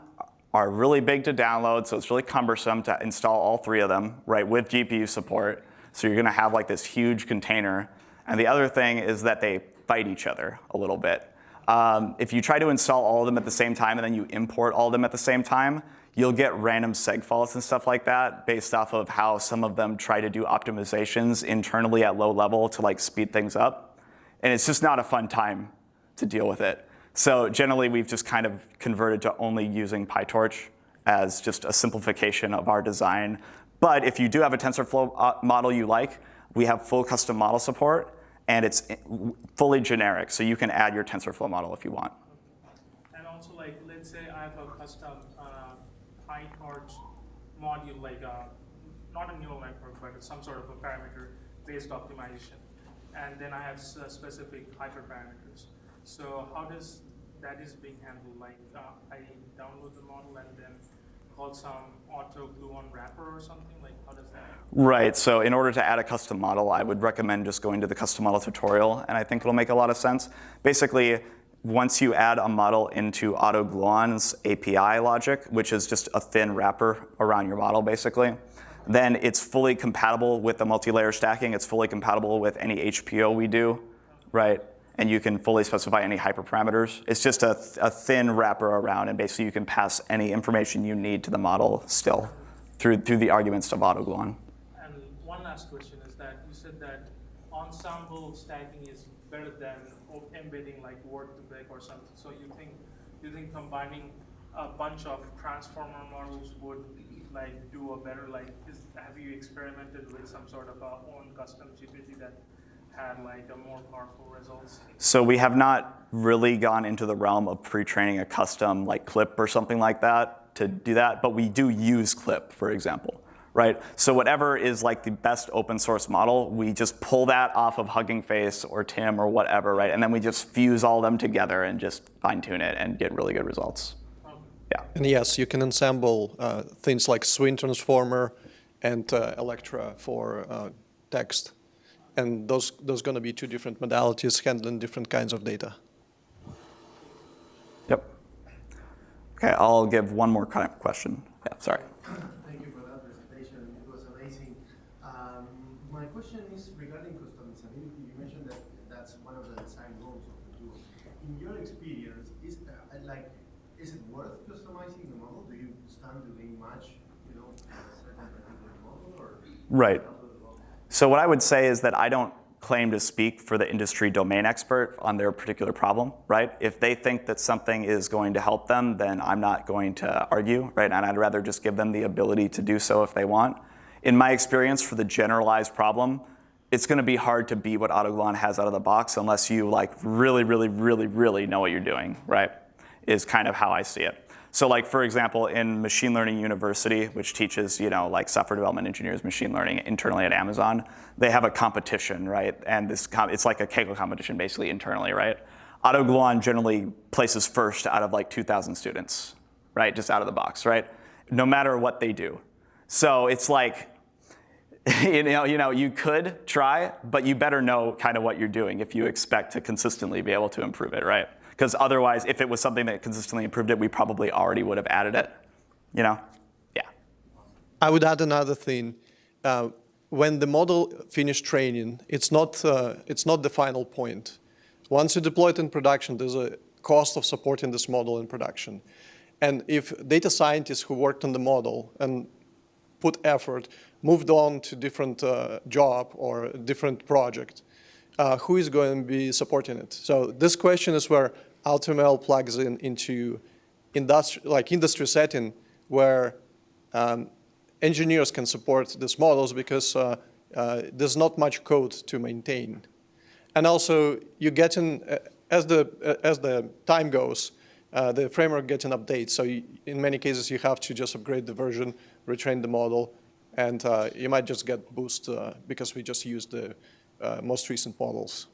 Speaker 2: are really big to download, so it's really cumbersome to install all 3 of them, right, with GPU support. So you're going to have this huge container. And the other thing is that they fight each other a little bit. If you try to install all of them at the same time and then you import all of them at the same time, you'll get random seg faults and stuff like that based off of how some of them try to do optimizations internally at low level to like speed things up. And it's just not a fun time to deal with it. So generally, we've just kind of converted to only using PyTorch as just a simplification of our design. But if you do have a TensorFlow model you like, we have full custom model support, and it's fully generic. So you can add your TensorFlow model if you want.
Speaker 5: And also, like, let's say I have a custom PyTorch module, like not a neural network, but some sort of a parameter-based optimization. And then I have specific hyperparameters. So how does that is being handled? Like I download the model and then call some AutoGluon wrapper or something? Like how does that?
Speaker 2: Right, so in order to add a custom model, I would recommend just going to the custom model tutorial, and I think it'll make a lot of sense. Basically, once you add a model into AutoGluon's API logic, which is just a thin wrapper around your model, basically, then it's fully compatible with the multi-layer stacking. It's fully compatible with any HPO we do, right? And you can fully specify any hyperparameters. It's just a thin wrapper around, and basically you can pass any information you need to the model still through the arguments of AutoGluon.
Speaker 5: And one last question is that you said that ensemble stacking is better than embedding like word to vec or something. So you think combining a bunch of transformer models would like do a better, like have you experimented with some sort of own custom GPT that had like a more powerful results?
Speaker 2: So we have not really gone into the realm of pre-training a custom like clip or something like that to do that, but we do use clip, for example, right? So whatever is like the best open source model, we just pull that off of Hugging Face or Tim or whatever, right? And then we just fuse all of them together and just fine tune it and get really good results. Yeah.
Speaker 3: And yes, you can ensemble things like swing transformer and Electra for text. And those going to be two different modalities handling different kinds of data.
Speaker 2: Yep. Okay, I'll give one more question. Yeah, sorry.
Speaker 6: Thank you for that presentation. It was amazing. My question is regarding customizability. You mentioned that that's one of the design goals of the tool. In your experience, is it worth customizing the model? Do you stand to gain much, a certain particular model, or?
Speaker 2: Right. So what I would say is that I don't claim to speak for the industry domain expert on their particular problem, right? If they think that something is going to help them, then I'm not going to argue, right? And I'd rather just give them the ability to do so if they want. In my experience, for the generalized problem, it's going to be hard to beat what AutoGluon has out of the box unless you like really, really, really, really know what you're doing, right? Is kind of how I see it. So like, for example, in Machine Learning University, which teaches, like software development engineers machine learning internally at Amazon, they have a competition, right? And it's like a Kaggle competition basically internally, right? AutoGluon generally places first out of like 2,000 students, right? Just out of the box, right? No matter what they do. So it's like, you could try, but you better know kind of what you're doing if you expect to consistently be able to improve it, right? Because otherwise, if it was something that consistently improved it, we probably already would have added it, Yeah.
Speaker 3: I would add another thing. When the model finished training, it's not the final point. Once you deploy it in production, there's a cost of supporting this model in production. And if data scientists who worked on the model and put effort, moved on to different job or a different project, who is going to be supporting it? So this question is where AutoML plugs into industry setting where engineers can support these models because there's not much code to maintain. And also, you're getting, as the time goes, the framework gets an update. So in many cases, you have to just upgrade the version, retrain the model, and you might just get boost because we just use the most recent models.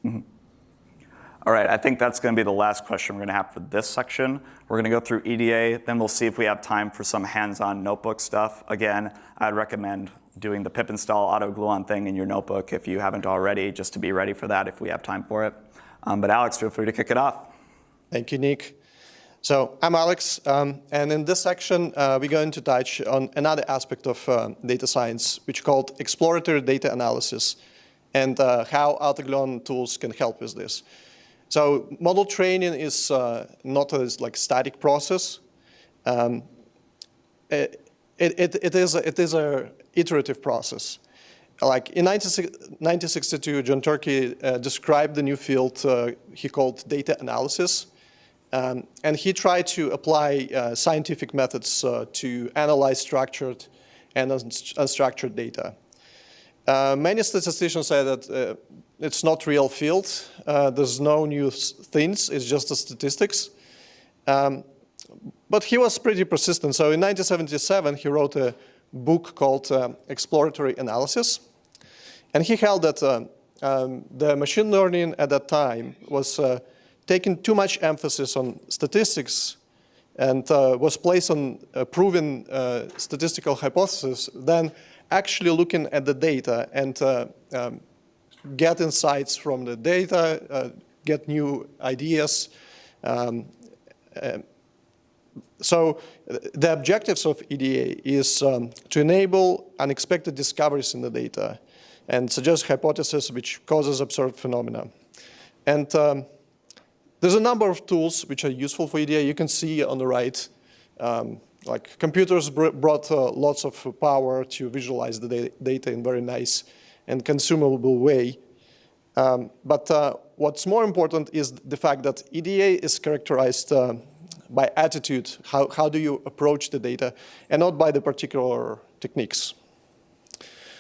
Speaker 2: Mm-hmm. All right, I think that's going to be the last question we're going to have for this section. We're going to go through EDA, then we'll see if we have time for some hands-on notebook stuff. Again, I'd recommend doing the pip install AutoGluon thing in your notebook if you haven't already, just to be ready for that if we have time for it. But Alex, feel free to kick it off.
Speaker 3: Thank you, Nick. So I'm Alex, and in this section, we're going to touch on another aspect of data science, which is called exploratory data analysis. and how AutoGluon tools can help with this. So model training is not a static process. It is an iterative process. Like in 1962, John Turkey described the new field he called data analysis. And he tried to apply scientific methods to analyze structured and unstructured data. Many statisticians say that it's not real field. There's no new things. It's just the statistics. But he was pretty persistent. So in 1977, he wrote a book called Exploratory Analysis. And he held that the machine learning at that time was taking too much emphasis on statistics and was placed on proven statistical hypotheses than actually looking at the data and get insights from the data, get new ideas. So the objectives of EDA is to enable unexpected discoveries in the data and suggest hypotheses which causes observed phenomena. And there's a number of tools which are useful for EDA. You can see on the right, like computers brought lots of power to visualize the data in very nice and consumable way. But what's more important is the fact that EDA is characterized by attitude. How do you approach the data, and not by the particular techniques.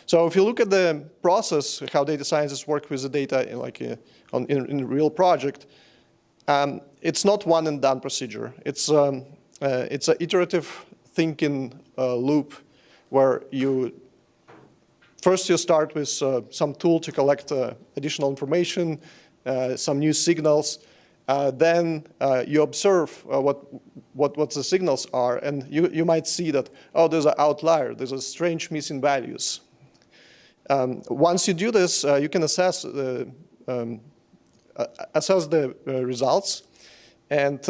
Speaker 3: So if you look at the process, how data scientists work with the data in a real project, it's not one and done procedure. It's an iterative thinking loop where first you start with some tool to collect additional information, some new signals. Then you observe what the signals are, and you might see that, oh, there's an outlier, there's a strange missing values. Once you do this, you can assess the results and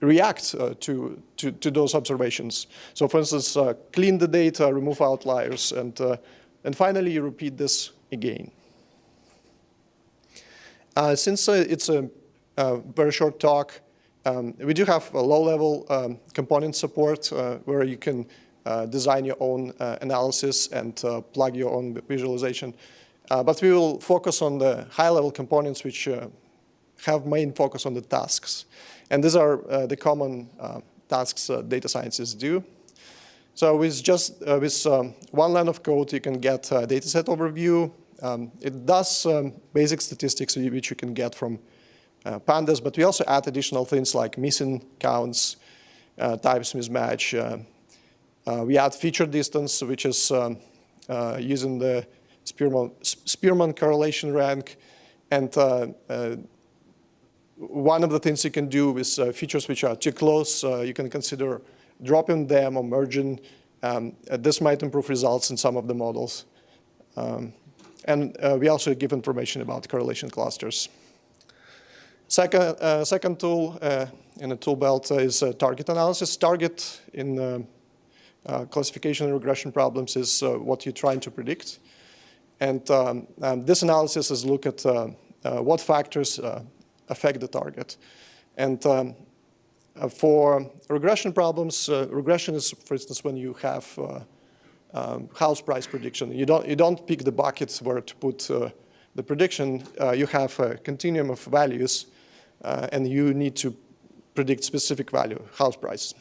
Speaker 3: react to those observations. So for instance, clean the data, remove outliers, and finally you repeat this again. Since it's a very short talk, we do have a low-level component support where you can design your own analysis and plug your own visualization. But we will focus on the high-level components which have main focus on the tasks. And these are the common tasks data scientists do. So with just one line of code, you can get a dataset overview. It does basic statistics which you can get from pandas, but we also add additional things like missing counts, types mismatch. We add feature distance, which is using the Spearman correlation rank. And one of the things you can do with features which are too close, you can consider dropping them or merging. This might improve results in some of the models. And we also give information about correlation clusters. Second tool in the tool belt is target analysis. Target in classification and regression problems is what you're trying to predict. And this analysis is look at what factors affect the target. And for regression problems, regression is, for instance, when you have house price prediction. You don't pick the buckets where to put the prediction. You have a continuum of values, and you need to predict specific value, house price.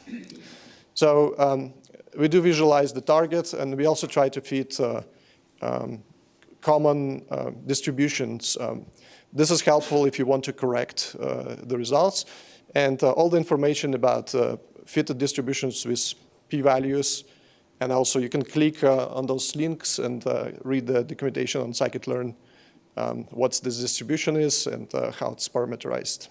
Speaker 3: So we do visualize the target, and we also try to fit common distributions. This is helpful if you want to correct the results. And all the information about fitted distributions with p-values. And also you can click on those links and read the documentation on scikit-learn, what this distribution is and how it's parameterized.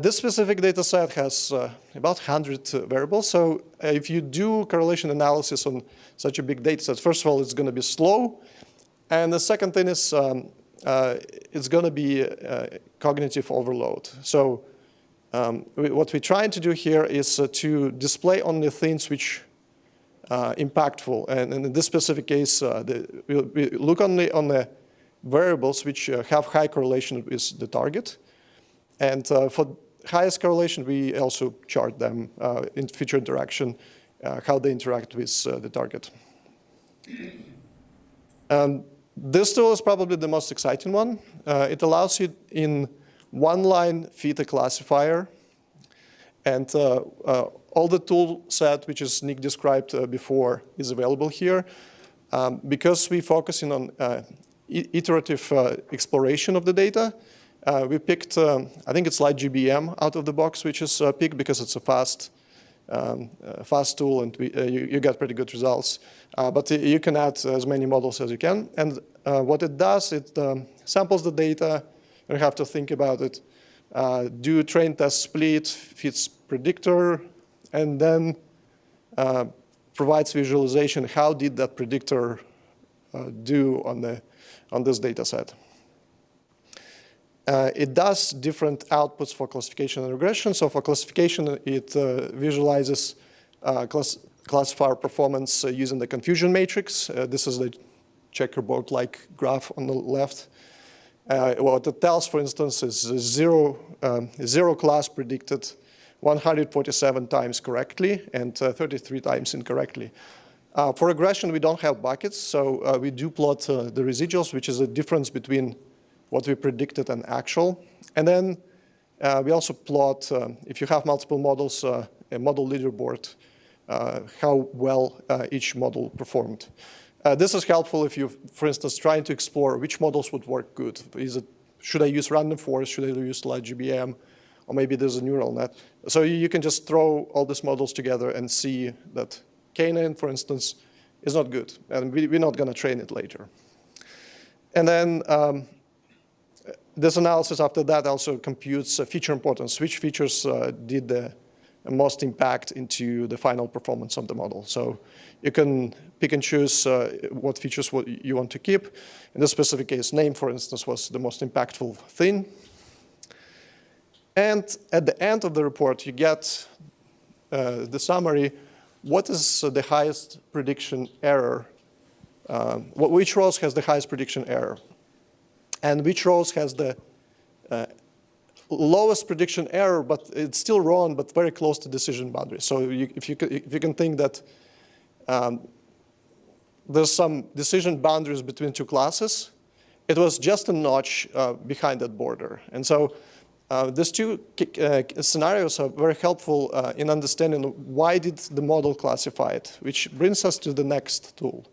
Speaker 3: This specific data set has about 100 variables. So if you do correlation analysis on such a big data set, first of all, it's going to be slow. And the second thing is it's going to be cognitive overload. So what we're trying to do here is to display only things which impactful. And in this specific case, we look only on the variables which have high correlation with the target. And for highest correlation, we also chart them in feature interaction, how they interact with the target. This tool is probably the most exciting one. It allows you in one line feed a classifier. And all the tool set, which is Nick described before, is available here. Because we're focusing on iterative exploration of the data, we picked, I think it's like GBM out of the box, which is picked because it's a fast tool and you get pretty good results. But you can add as many models as you can. And what it does, it samples the data. You have to think about it. Do train test split, fits predictor, and then provides visualization. How did that predictor do on this data set? It does different outputs for classification and regression. So for classification, it visualizes classifier performance using the confusion matrix. This is the checkerboard-like graph on the left. What it tells, for instance, is zero class predicted 147 times correctly and 33 times incorrectly. For regression, we don't have buckets, so we do plot the residuals, which is the difference between what we predicted and actual. And then we also plot, if you have multiple models, a model leaderboard, how well each model performed. This is helpful if you're, for instance, trying to explore which models would work good. Should I use random forest? Should I use like GBM? Or maybe there's a neural net. So you can just throw all these models together and see that Canaan, for instance, is not good. And we're not going to train it later. And then this analysis after that also computes feature importance. Which features did the most impact into the final performance of the model? So you can pick and choose what features you want to keep. In this specific case, name, for instance, was the most impactful thing. And at the end of the report, you get the summary. What is the highest prediction error? Which rows has the highest prediction error? And which rows has the lowest prediction error, but it's still wrong, but very close to decision boundary. So if you can think that there's some decision boundaries between two classes, it was just a notch behind that border. And so these two scenarios are very helpful in understanding why did the model classify it, which brings us to the next tool.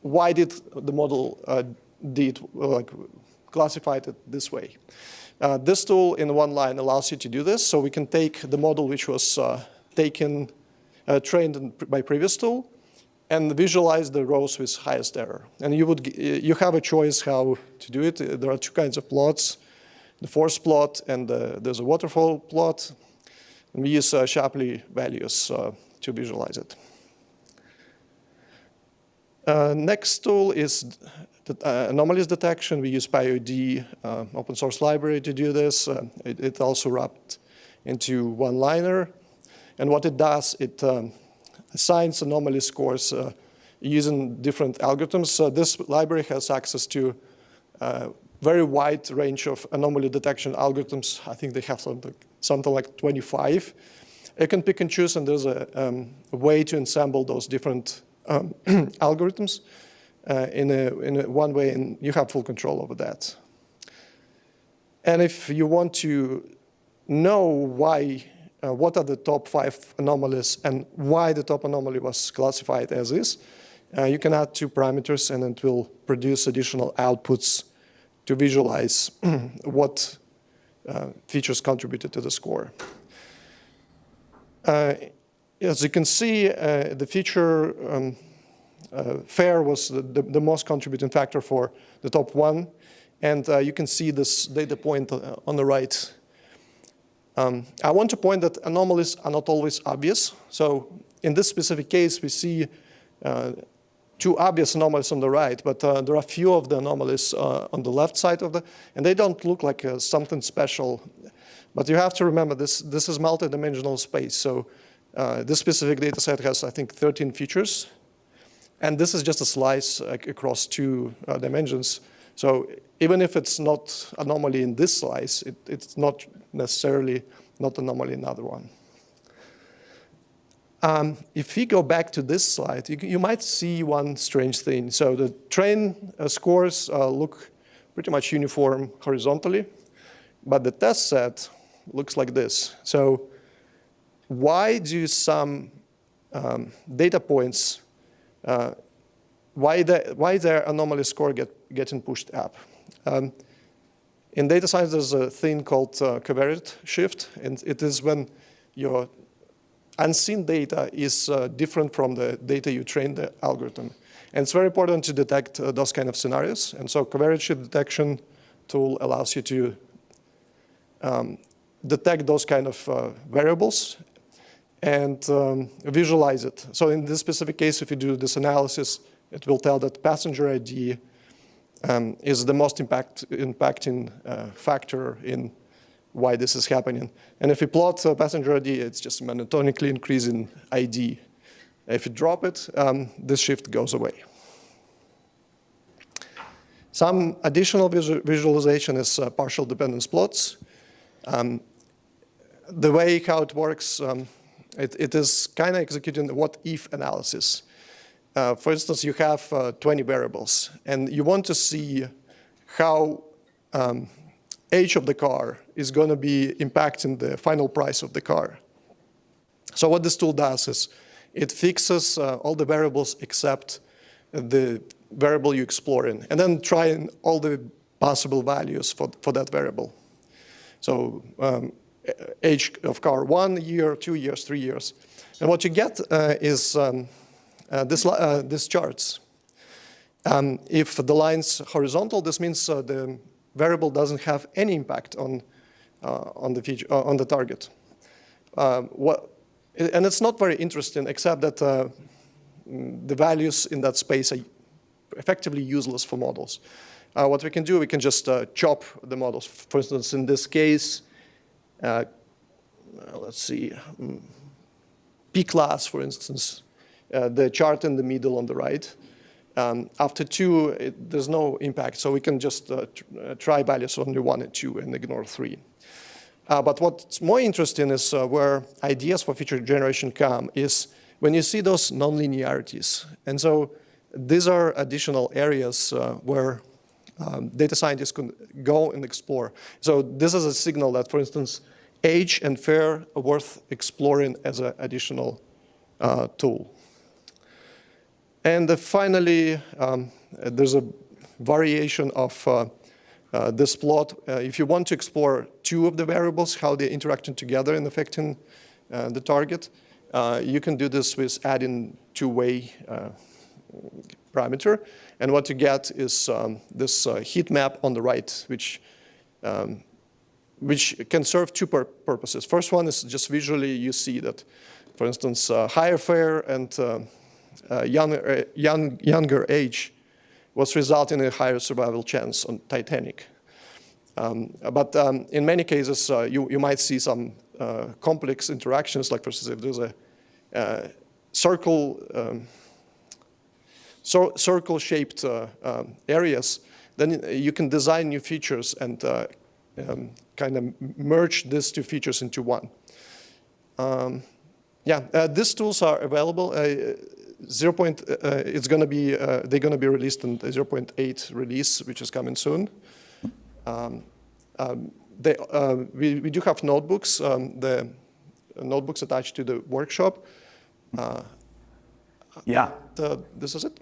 Speaker 3: Why did the model classified it this way? This tool in one line allows you to do this. So we can take the model which was trained by previous tool and visualize the rows with highest error. And you have a choice how to do it. There are two kinds of plots, the force plot and there's a waterfall plot. And we use Shapley values to visualize it. Next tool is anomalies detection. We use PyOD, open source library to do this. It also wrapped into one-liner. And what it does, it assigns anomaly scores using different algorithms. This library has access to a very wide range of anomaly detection algorithms. I think they have something like 25. You can pick and choose, and there's a way to ensemble those different algorithms in one way, and you have full control over that. And if you want to know why, what are the top 5 anomalies and why the top anomaly was classified as is, you can add 2 parameters, and it will produce additional outputs to visualize what features contributed to the score. As you can see, the feature fair was the most contributing factor for the top 1. And you can see this data point on the right. I want to point that anomalies are not always obvious. So in this specific case, we see 2 obvious anomalies on the right, but there are a few of the anomalies on the left side of and they don't look like something special. But you have to remember this is multi-dimensional space. So This specific data set has, I think, 13 features. And this is just a slice across 2 dimensions. So even if it's not anomaly in this slice, it's not necessarily not anomaly in another one. If we go back to this slide, you might see one strange thing. So the train scores look pretty much uniform horizontally, but the test set looks like this. So why do some data points, why their anomaly score getting pushed up? In data science, there's a thing called covariate shift, and it is when your unseen data is different from the data you trained the algorithm. And it's very important to detect those kind of scenarios. And so covariate shift detection tool allows you to detect those kind of variables and visualize it. So in this specific case, if you do this analysis, it will tell that passenger ID is the most impacting factor in why this is happening. And if you plot passenger ID, it's just monotonically increasing ID. If you drop it, this shift goes away. Some additional visualization is partial dependence plots. The way how it works, it is kind of executing the what-if analysis. For instance, you have 20 variables, and you want to see how age of the car is going to be impacting the final price of the car. So what this tool does is it fixes all the variables except the variable you're exploring, and then trying all the possible values for that variable. So age of car, 1 year, 2 years, 3 years. And what you get is this charts. If the line's horizontal, this means the variable doesn't have any impact on the target. And it's not very interesting, except that the values in that space are effectively useless for models. What we can do, we can just chop the models. For instance, in this case, let's see, P-class, for instance, the chart in the middle on the right. After 2, there's no impact, so we can just try values only 1 and 2 and ignore 3. But what's more interesting is where ideas for feature generation come is when you see those nonlinearities. And so these are additional areas where data scientists can go and explore. So this is a signal that, for instance, age and fare are worth exploring as an additional tool. And finally, there's a variation of this plot. If you want to explore 2 of the variables, how they're interacting together and affecting the target, you can do this with adding two-way parameter. And what you get is this heat map on the right, which can serve 2 purposes. First one is just visually you see that, for instance, higher fare and younger age was resulting in a higher survival chance on Titanic. But in many cases, you might see some complex interactions, like for instance, if there's a circle-shaped areas, then you can design new features and kind of merge these 2 features into one. These tools are available. It's going to be they're going to be released in the 0.8 release, which is coming soon. We do have notebooks. The notebooks attached to the workshop. This is it.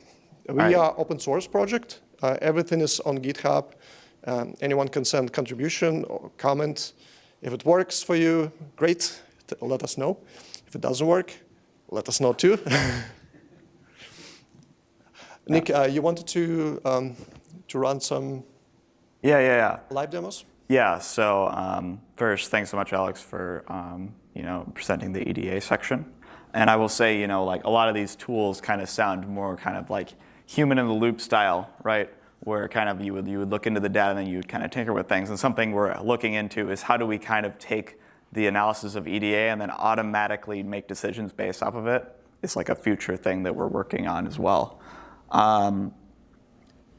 Speaker 3: We are open source project. Everything is on GitHub. Anyone can send contribution or comment. If it works for you, great. Let us know. If it doesn't work, let us know too. Nick, you wanted to run some live demos?
Speaker 2: Yeah. So first, thanks so much, Alex, for presenting the EDA section. And I will say, like a lot of these tools kind of sound more kind of like human in the loop style, right? Where kind of you would look into the data and then you would kind of tinker with things. And something we're looking into is how do we kind of take the analysis of EDA and then automatically make decisions based off of it is like a future thing that we're working on as well.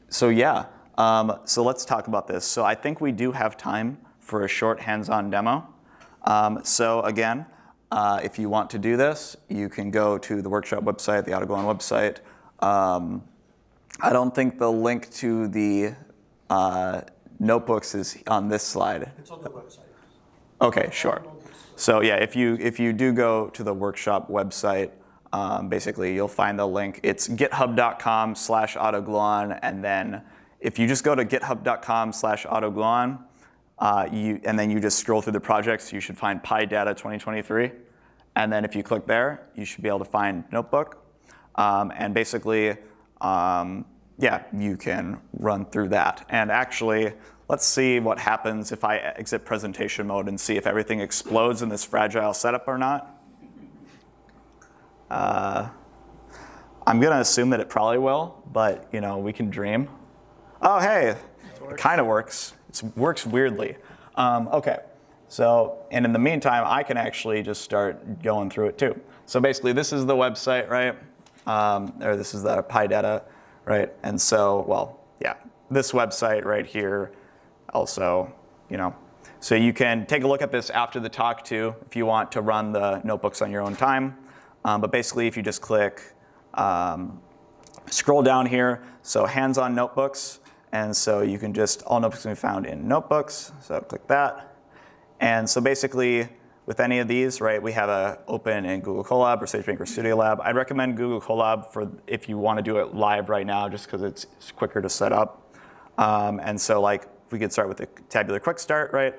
Speaker 2: So let's talk about this. So I think we do have time for a short hands-on demo. So again, if you want to do this, you can go to the workshop website, the AutoGluon website. I don't think the link to the notebooks is on this slide.
Speaker 3: It's on the website.
Speaker 2: Okay, sure. So yeah, if you do go to the workshop website, basically you'll find the link. It's github.com/AutoGluon, and then if you just go to github.com/AutoGluon, and then you just scroll through the projects, you should find PyData 2023. And then if you click there, you should be able to find Notebook. And basically, you can run through that. And actually, let's see what happens if I exit presentation mode and see if everything explodes in this fragile setup or not. I'm going to assume that it probably will, but we can dream. Oh, hey, it kind of works. It works weirdly. Okay, and in the meantime, I can actually just start going through it too. So basically, this is the website, right? Or this is the PyData, right? And so, this website right here also, So you can take a look at this after the talk too, if you want to run the notebooks on your own time. But basically, if you just click, scroll down here, so hands-on notebooks. And so you can all notebooks can be found in notebooks. So click that. And so basically, with any of these, right, we have a open in Google Colab or SageMaker Studio Lab. I'd recommend Google Colab if you want to do it live right now, just because it's quicker to set up. And so we could start with the tabular quick start, right?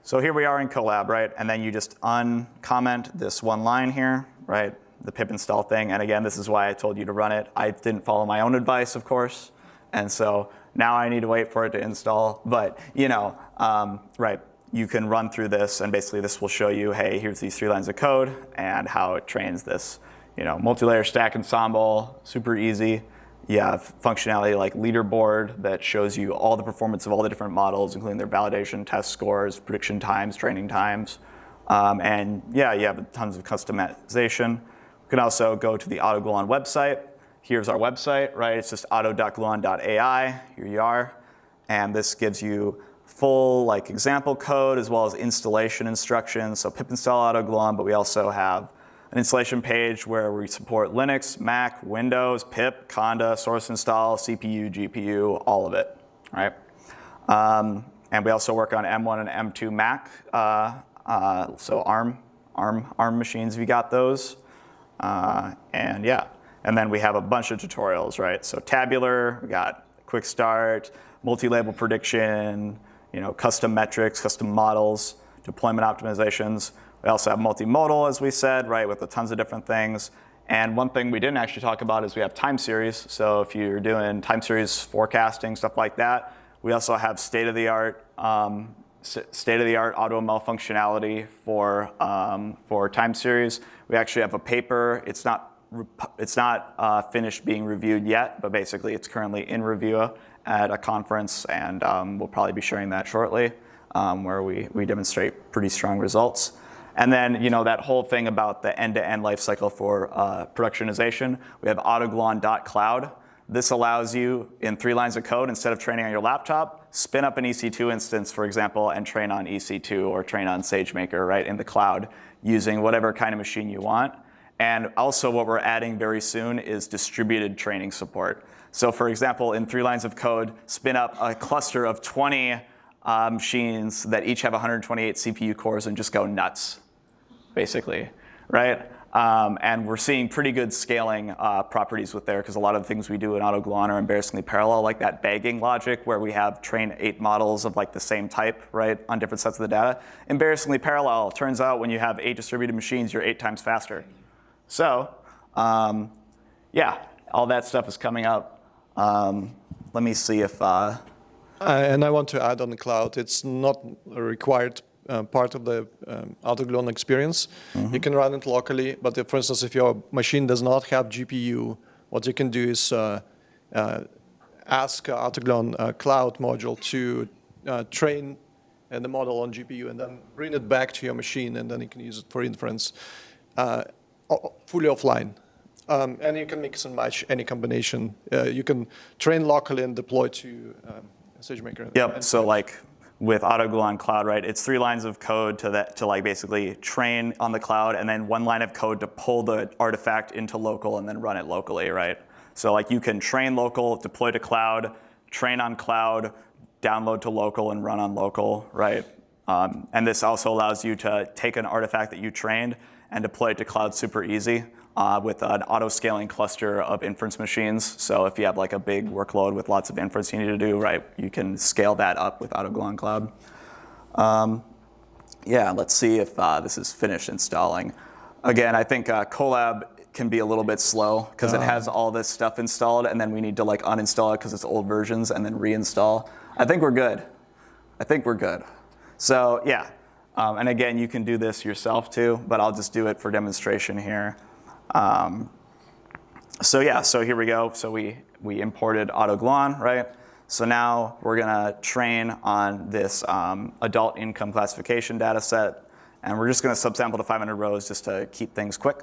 Speaker 2: So here we are in Colab, right? And then you just uncomment this one line here, right? The pip install thing. And again, this is why I told you to run it. I didn't follow my own advice, of course. And so now I need to wait for it to install. But, right, you can run through this. And basically, this will show you, hey, here's these 3 lines of code and how it trains this, multi-layer stack ensemble, super easy. You have functionality like leaderboard that shows you all the performance of all the different models, including their validation, test scores, prediction times, training times. And you have tons of customization. You can also go to the AutoGluon website. Here's our website, right? It's just auto.gluon.ai. Here you are. And this gives you full example code as well as installation instructions. So pip install AutoGluon, but we also have an installation page where we support Linux, Mac, Windows, pip, Conda, source install, CPU, GPU, all of it, right? And we also work on M1 and M2 Mac, so ARM machines if you got those. And then we have a bunch of tutorials, right? So tabular, we got quick start, multi-label prediction, custom metrics, custom models, deployment optimizations. We also have multimodal, as we said, right, with tons of different things. And one thing we didn't actually talk about is we have time series. So if you're doing time series forecasting, stuff like that, we also have state-of-the-art AutoML functionality for time series. We actually have a paper. It's not finished being reviewed yet, but basically it's currently in review at a conference, and we'll probably be sharing that shortly, where we demonstrate pretty strong results. And then that whole thing about the end-to-end lifecycle for productionization, we have AutoGluon.cloud. This allows you, in 3 lines of code, instead of training on your laptop, spin up an EC2 instance, for example, and train on EC2 or train on SageMaker, right, in the cloud, using whatever kind of machine you want. And also what we're adding very soon is distributed training support. So for example, in 3 lines of code, spin up a cluster of 20 machines that each have 128 CPU cores and just go nuts, basically, right? And we're seeing pretty good scaling properties with there, because a lot of the things we do in AutoGluon are embarrassingly parallel, like that bagging logic where we have train 8 models of the same type, right, on different sets of the data. Embarrassingly parallel. Turns out when you have 8 distributed machines, you're 8 times faster. So, all that stuff is coming up. Let me see if...
Speaker 3: And I want to add on the cloud, it's not a required part of the AutoGluon experience. Mm-hmm. You can run it locally, but for instance, if your machine does not have GPU, what you can do is ask AutoGluon cloud module to train and the model on GPU, and then bring it back to your machine, and then you can use it for inference fully offline. And you can mix and match any combination. You can train locally and deploy to SageMaker.
Speaker 2: Yep. So like with AutoGluon Cloud, right? It's 3 lines of code to like basically train on the cloud, and then 1 line of code to pull the artifact into local and then run it locally, right? So like you can train local, deploy to cloud, train on cloud, download to local and run on local, right? And this also allows you to take an artifact that you trained and deploy it to cloud super easy with an auto-scaling cluster of inference machines. So if you have like a big workload with lots of inference you need to do, right, you can scale that up with AutoGluon Cloud. Yeah, let's see if this is finished installing. Again, I think Colab can be a little bit slow because it has all this stuff installed, and then we need to like uninstall it because it's old versions and then reinstall. I think we're good. I think we're good. So yeah, and again, you can do this yourself too, but I'll just do it for demonstration here. So yeah, so here we go. So we imported AutoGluon, right? So now we're gonna train on this adult income classification data set, and we're just gonna subsample to 500 rows just to keep things quick,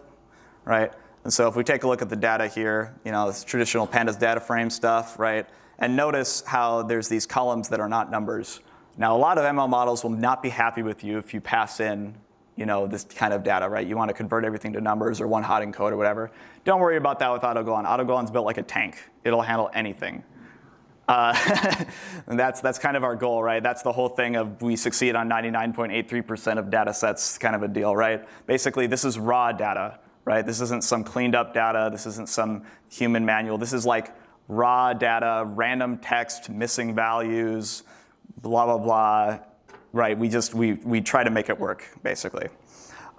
Speaker 2: right? And so if we take a look at the data here, you know, it's traditional pandas data frame stuff, right? And notice how there's these columns that are not numbers. Now, a lot of ML models will not be happy with you if you pass in, you know, this kind of data, right? You want to convert everything to numbers or one hot encode or whatever. Don't worry about that with AutoGluon. AutoGluon's built like a tank. It'll handle anything. And that's kind of our goal, right? That's the whole thing of we succeed on 99.83% of data sets kind of a deal, right? Basically, this is raw data, right? This isn't some cleaned up data. This isn't some human manual. This is like raw data, random text, missing values, blah, blah, blah, right? We try to make it work, basically.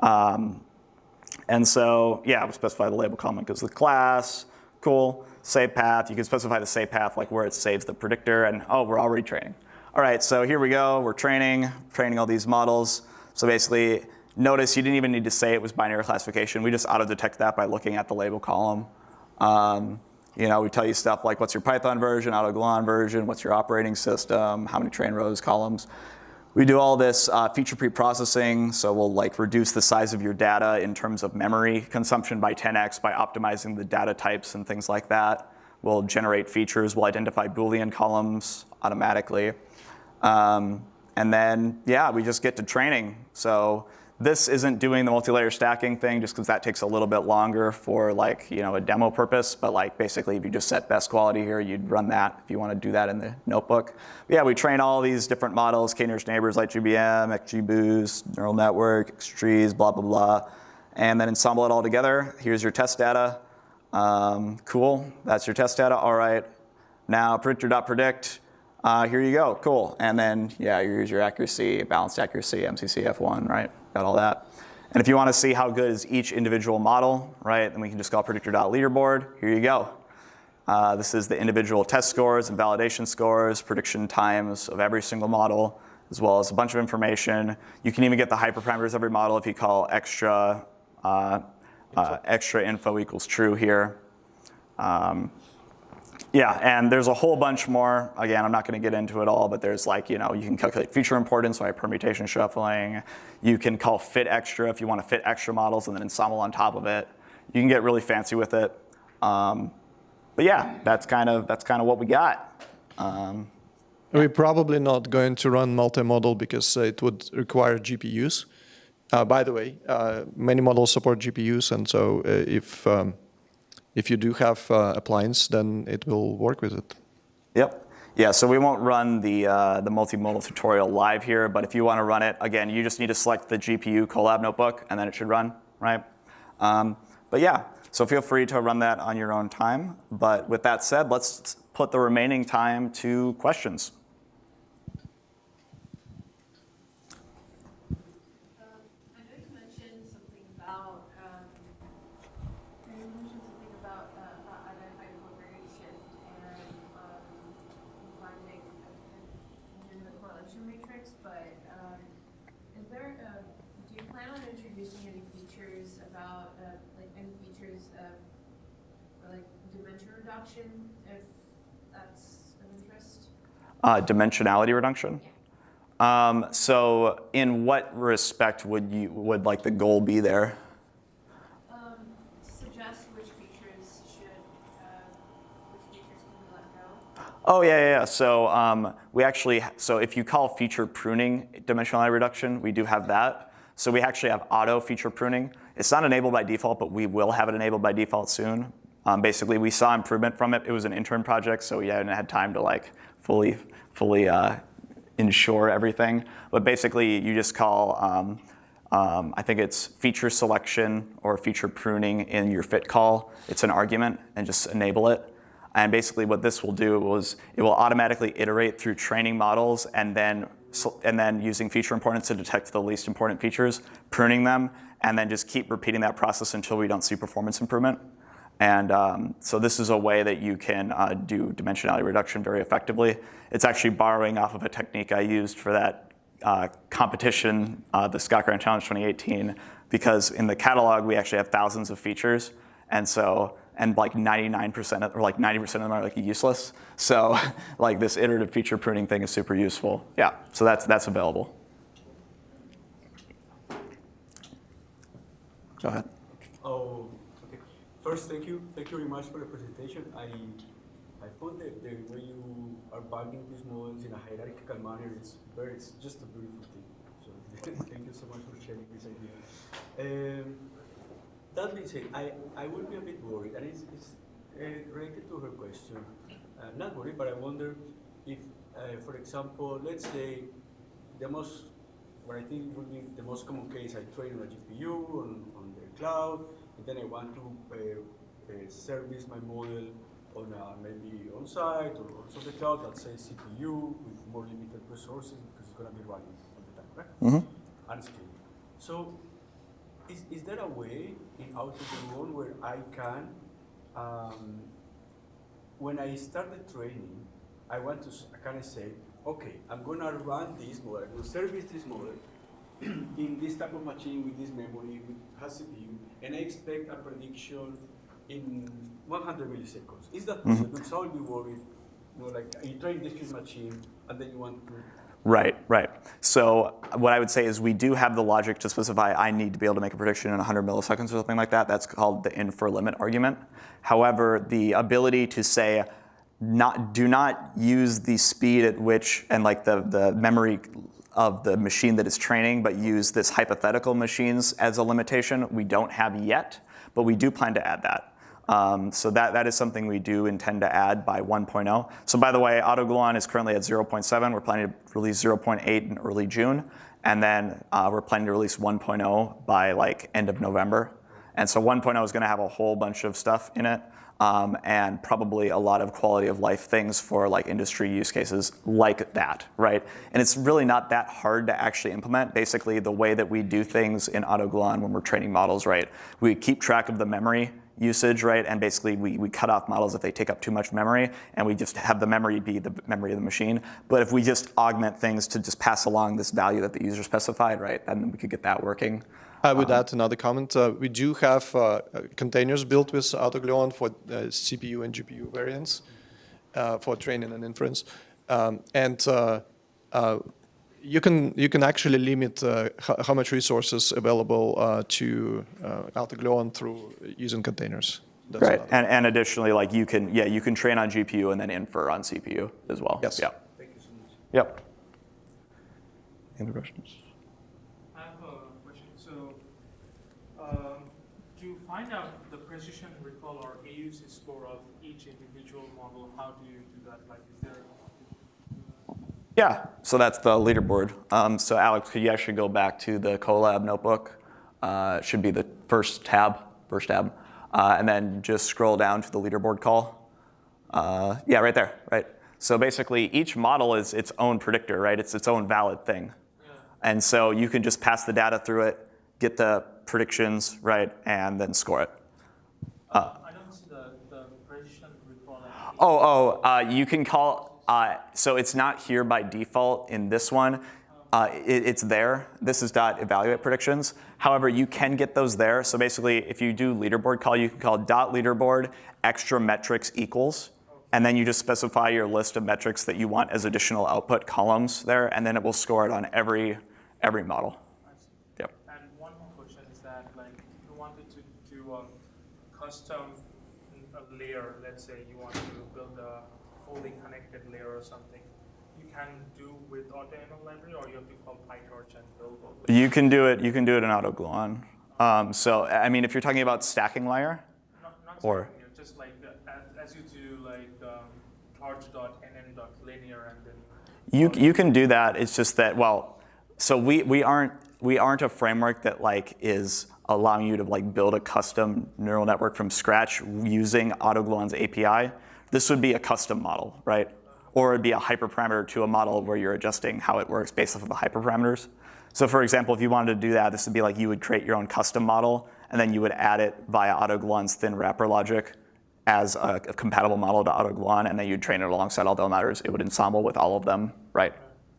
Speaker 2: And so, yeah, we specify the label comment because the class, cool. Save path, you can specify the save path, like where it saves the predictor, and oh, we're already training. All right, so here we go, we're training all these models. So basically, notice you didn't even need to say it was binary classification. We just auto-detect that by looking at the label column. You know, we tell you stuff like what's your Python version, AutoGluon version, what's your operating system, how many train rows, columns. We do all this feature pre-processing, so we'll like reduce the size of your data in terms of memory consumption by 10x by optimizing the data types and things like that. We'll generate features, we'll identify Boolean columns automatically. And then, yeah, we just get to training. So this isn't doing the multi-layer stacking thing just because that takes a little bit longer for like, you know, a demo purpose. But like basically if you just set best quality here, you'd run that if you want to do that in the notebook. But yeah, we train all these different models, k-nearest neighbors like GBM, XGBoost, neural network, XTrees, blah, blah, blah. And then ensemble it all together. Here's your test data. Cool, that's your test data. All right, now predictor.predict. Here you go, cool. And then, yeah, here's your accuracy, balanced accuracy, MCCF1, right? Got all that. And if you want to see how good is each individual model, right, then we can just call predictor.leaderboard. Here you go. This is the individual test scores and validation scores, prediction times of every single model, as well as a bunch of information. You can even get the hyperparameters of every model if you call extra info equals true here. Yeah, and there's a whole bunch more. Again, I'm not going to get into it all, but there's like, you know, you can calculate feature importance by permutation shuffling. You can call fit extra if you want to fit extra models and then ensemble on top of it. You can get really fancy with it. But yeah, that's kind of what we got.
Speaker 3: We're probably not going to run multimodal because it would require GPUs. By the way, many models support GPUs, and so if you do have appliance, then it will work with it.
Speaker 2: Yep. Yeah, so we won't run the multimodal tutorial live here, but if you want to run it, again, you just need to select the GPU Colab notebook, and then it should run, right? But yeah, so feel free to run that on your own time. But with that said, let's put the remaining time to questions. If that's of interest? Dimensionality reduction? So in what respect would like the goal be there?
Speaker 7: Suggest which features can be let go.
Speaker 2: Oh yeah. So so if you call feature pruning dimensionality reduction, we do have that. So we actually have auto feature pruning. It's not enabled by default, but we will have it enabled by default soon. Basically, we saw improvement from it. It was an intern project, so we hadn't had time to like fully ensure everything. But basically, you just call, I think it's feature selection or feature pruning in your fit call. It's an argument, and just enable it. And basically, what this will do is it will automatically iterate through training models, and then using feature importance to detect the least important features, pruning them, and then just keep repeating that process until we don't see performance improvement. And so this is a way that you can do dimensionality reduction very effectively. It's actually borrowing off of a technique I used for that competition, the Scott Grant Challenge 2018, because in the catalog we actually have thousands of features, and like 99% or like 90% of them are like useless. So like this iterative feature pruning thing is super useful. Yeah, so that's available. Go ahead.
Speaker 1: Oh, okay. First, thank you very much for the presentation. I found that the way you are building these models in a hierarchical manner it's just a beautiful thing. So thank you so much for sharing this idea. That being said, I would be a bit worried, and it's related to her question. Not worried, but I wonder if, for example, let's say what I think would be the most common case, I train on a GPU on the cloud, and then I want to service my model on maybe on-site or also the cloud, let's say CPU with more limited resources because it's going to be running all the time, right? Mm-hmm. And scale. So is there a way in AutoGluon where I can, when I start the training, I kind of say, okay, I'm going to run this model, I'm going to service this model in this type of machine with this memory, with has CPU, and I expect a prediction in 100 milliseconds. Is that possible? Mm-hmm. Because I will be worried, like you train this machine and then you want to.
Speaker 2: Right. So what I would say is we do have the logic to specify I need to be able to make a prediction in 100 milliseconds or something like that. That's called the infer limit argument. However, the ability to say do not use the speed at which and like the memory of the machine that is training, but use this hypothetical machines as a limitation, we don't have yet, but we do plan to add that. So that is something we do intend to add by 1.0. So by the way, AutoGluon is currently at 0.7. We're planning to release 0.8 in early June. And then we're planning to release 1.0 by like end of November. And so 1.0 is going to have a whole bunch of stuff in it. And probably a lot of quality of life things for like industry use cases like that, right? And it's really not that hard to actually implement. Basically, the way that we do things in AutoGluon when we're training models, right? We keep track of the memory usage, right? And basically we cut off models if they take up too much memory, and we just have the memory be the memory of the machine. But if we just augment things to just pass along this value that the user specified, right, then we could get that working.
Speaker 3: I would add another comment. We do have containers built with AutoGluon for CPU and GPU variants for training and inference. You can actually limit how much resources available to AutoGluon through using containers. That's
Speaker 2: right, and additionally, like you can train on GPU and then infer on CPU as well.
Speaker 3: Yes.
Speaker 2: Yeah.
Speaker 1: Thank you so much.
Speaker 2: Yep. Any other questions?
Speaker 5: I have a question. So, to find out the precision recall or AUC score of each individual model, how do you do that? Like, is there?
Speaker 2: Yeah, so that's the leaderboard. So Alex, could you actually go back to the Colab notebook? It should be the first tab, and then just scroll down to the leaderboard call. Yeah, right there, right? So basically, each model is its own predictor, right? It's its own valid thing. Yeah. And so you can just pass the data through it, get the predictions, right, and then score it.
Speaker 5: I don't see the precision recall.
Speaker 2: You can call. So it's not here by default in this one. It's there. This is .evaluate predictions. However, you can get those there. So basically, if you do leaderboard call, you can call .leaderboard extra metrics equals, and then you just specify your list of metrics that you want as additional output columns there, and then it will score it on every model.
Speaker 5: I see.
Speaker 2: Yep.
Speaker 5: And one more question is that, like, if you wanted to do a custom layer, let's say you want to build a fully connected layer or something, you can do with AutoML library, or you have to call PyTorch and build all this?
Speaker 2: You can do it in AutoGluon. So I mean, if you're talking about stacking layer,
Speaker 5: Not
Speaker 2: or
Speaker 5: something here, just like as you do like torch.nn.linear and then
Speaker 2: you can do that. It's just that, well, so we aren't a framework that like is allowing you to like build a custom neural network from scratch using AutoGluon's API. This would be a custom model, right? Or it'd be a hyperparameter to a model where you're adjusting how it works based off of the hyperparameters. So for example, if you wanted to do that, this would be like you would create your own custom model, and then you would add it via AutoGluon's thin wrapper logic as a compatible model to AutoGluon, and then you'd train it alongside all the others. It would ensemble with all of them, right?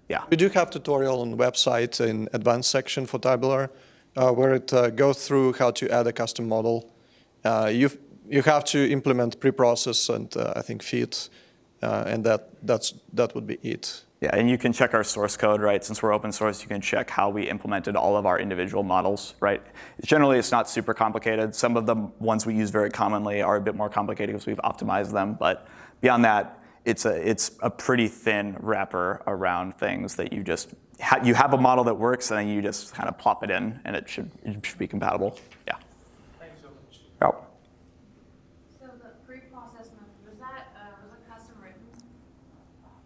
Speaker 2: Yeah.
Speaker 3: We do have tutorial on the website in advanced section for tabular, where it goes through how to add a custom model. You have to implement preprocess and I think feed, and that would be it.
Speaker 2: Yeah, and you can check our source code, right? Since we're open source, you can check how we implemented all of our individual models, right? Generally, it's not super complicated. Some of the ones we use very commonly are a bit more complicated because we've optimized them. But beyond that, it's a pretty thin wrapper around things that you just you have a model that works, and then you just kind of plop it in, and it should be compatible. Yeah.
Speaker 5: thanks so much.
Speaker 2: Yep.
Speaker 7: So the pre-process method, was that custom written?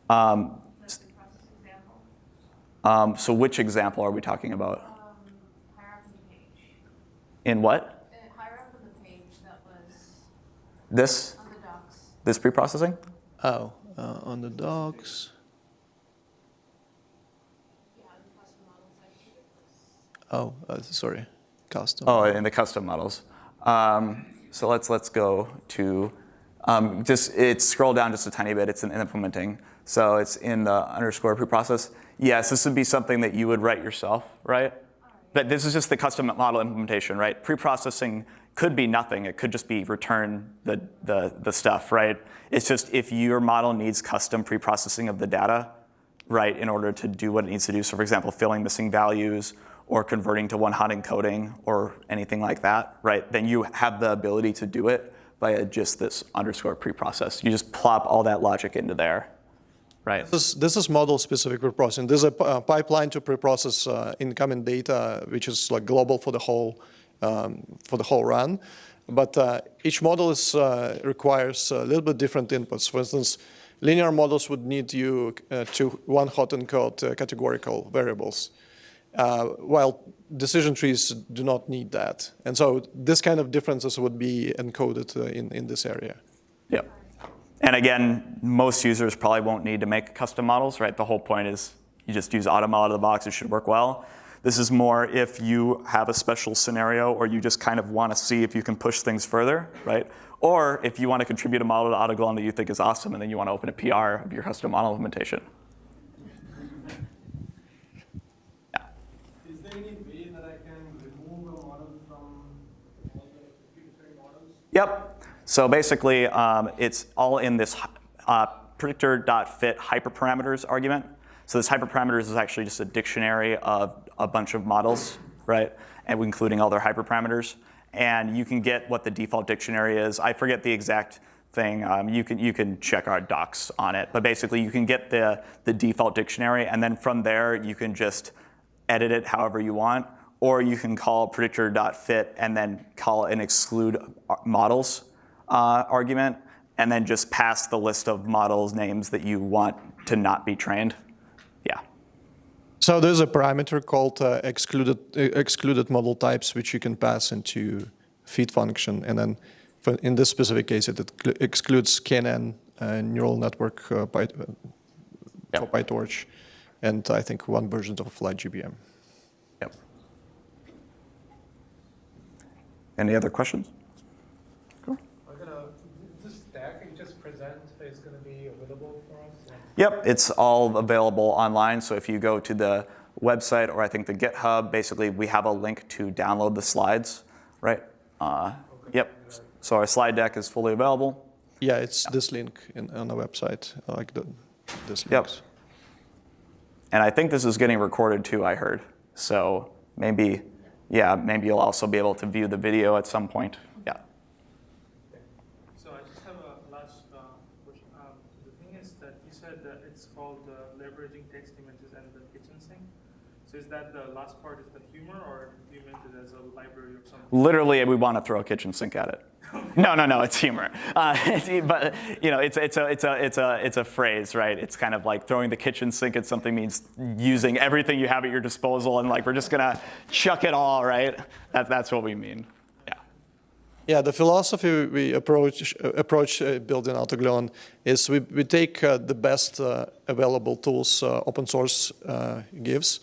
Speaker 7: The pre-process example?
Speaker 2: So which example are we talking about?
Speaker 7: Higher up on the page.
Speaker 2: In what?
Speaker 7: Higher up on the page that was
Speaker 2: This?
Speaker 7: on the docs.
Speaker 2: This preprocessing?
Speaker 3: Oh, on the docs.
Speaker 7: Yeah, the custom model section.
Speaker 3: Oh, sorry, custom.
Speaker 2: Oh, in the custom models. So let's go to scroll down just a tiny bit. It's in implementing. So it's in the underscore preprocess. Yes, this would be something that you would write yourself, right? But this is just the custom model implementation, right? Preprocessing could be nothing. It could just be return the stuff, right? It's just if your model needs custom preprocessing of the data, right, in order to do what it needs to do. So for example, filling missing values or converting to one-hot encoding or anything like that, right? Then you have the ability to do it via just this underscore preprocess. You just plop all that logic into there, right?
Speaker 3: This is model-specific preprocessing. There's a pipeline to preprocess incoming data, which is like global for the whole run. But each model requires a little bit different inputs. For instance, linear models would need you to one-hot encode categorical variables, while decision trees do not need that. And so this kind of differences would be encoded in this area.
Speaker 2: Yep. And again, most users probably won't need to make custom models, right? The whole point is you just use AutoML out of the box. It should work well. This is more if you have a special scenario or you just kind of want to see if you can push things further, right? Or if you want to contribute a model to AutoGluon that you think is awesome and then you want to open a PR of your custom model implementation. Yeah.
Speaker 6: Is there any way that I can remove a model from all the different models?
Speaker 2: Yep. So basically, it's all in this predictor.fit hyperparameters argument. So this hyperparameters is actually just a dictionary of a bunch of models, right? And including all their hyperparameters. And you can get what the default dictionary is. I forget the exact thing. You can check our docs on it. But basically, you can get the default dictionary, and then from there, you can just edit it however you want. Or you can call predictor.fit and then call an exclude models argument, and then just pass the list of models names that you want to not be trained. Yeah.
Speaker 3: So there's a parameter called excluded model types, which you can pass into feed function, and then in this specific case, it excludes KNN neural network for PyTorch, and I think one version of FlightGBM.
Speaker 2: Yep. Any other questions?
Speaker 5: This stack you just present is going to be available for us?
Speaker 2: Yep, it's all available online. So if you go to the website or I think the GitHub, basically we have a link to download the slides, right? Yep. So our slide deck is fully available.
Speaker 3: Yeah, it's this link on the website, like this
Speaker 2: Yep.
Speaker 3: links.
Speaker 2: And I think this is getting recorded too, I heard. So maybe, yeah, maybe you'll also be able to view the video at some point. Yeah.
Speaker 5: So I just have a last question. The thing is that you said that it's called leveraging text images and the kitchen sink. So is that the last part is the humor, or do you meant it as a library or something?
Speaker 2: Literally, we want to throw a kitchen sink at it. No, it's humor. But you know, it's a phrase, right? It's kind of like throwing the kitchen sink at something means using everything you have at your disposal, and like we're just gonna chuck it all, right? That's what we mean. Yeah.
Speaker 3: Yeah, the philosophy we approach building AutoGluon is we take the best available tools open source gives,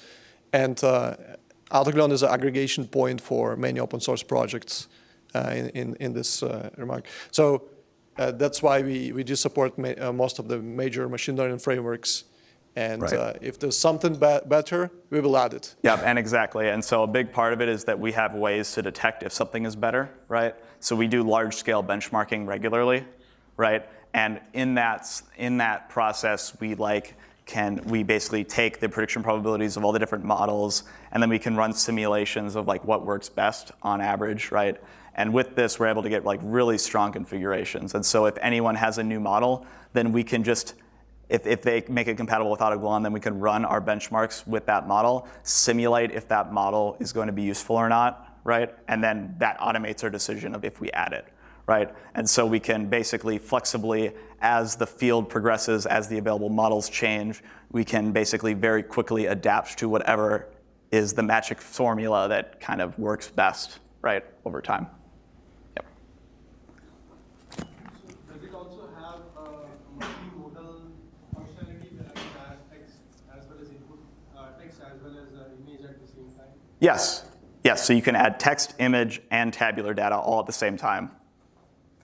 Speaker 3: and AutoGluon is an aggregation point for many open source projects in this remark. So that's why we do support most of the major machine learning frameworks. And
Speaker 2: Right.
Speaker 3: if there's something better, we will add it.
Speaker 2: Yeah, and exactly. And so a big part of it is that we have ways to detect if something is better, right? So we do large-scale benchmarking regularly, right? And in that process, we basically take the prediction probabilities of all the different models, and then we can run simulations of like what works best on average, right? And with this, we're able to get like really strong configurations. And so if anyone has a new model, then we can just, if they make it compatible with AutoGluon, then we can run our benchmarks with that model, simulate if that model is going to be useful or not, right? And then that automates our decision of if we add it, right? And so we can basically flexibly, as the field progresses, as the available models change, we can basically very quickly adapt to whatever is the magic formula that kind of works best, right, over time. Yep.
Speaker 6: Does it also have a multimodal functionality that has text as well as input, text as well as image at the same time?
Speaker 2: Yes. So you can add text, image, and tabular data all at the same time.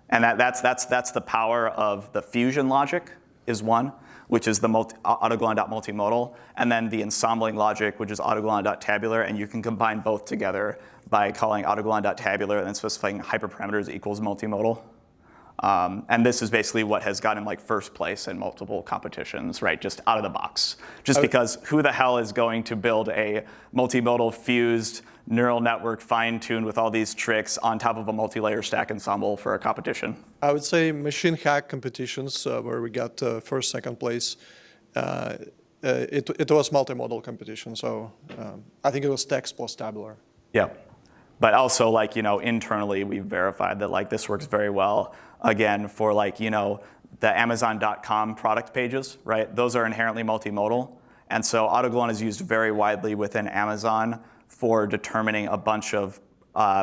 Speaker 2: And that's the power of the fusion logic is one, which is the AutoGluon.multimodal, and then the ensembling logic, which is AutoGluon.tabular, and you can combine both together by calling AutoGluon.tabular and then specifying hyperparameters equals multimodal. And this is basically what has gotten like first place in multiple competitions, right? Just out of the box. Just because who the hell is going to build a multimodal fused neural network fine-tuned with all these tricks on top of a multi-layer stack ensemble for a competition?
Speaker 3: I would say machine hack competitions where we got first, second place. It was multimodal competition, so I think it was text plus tabular.
Speaker 2: Yeah, but also like, you know, internally we've verified that like this works very well. Again, for like, you know, the Amazon.com product pages, right? Those are inherently multimodal. And so AutoGluon is used very widely within Amazon for determining a bunch of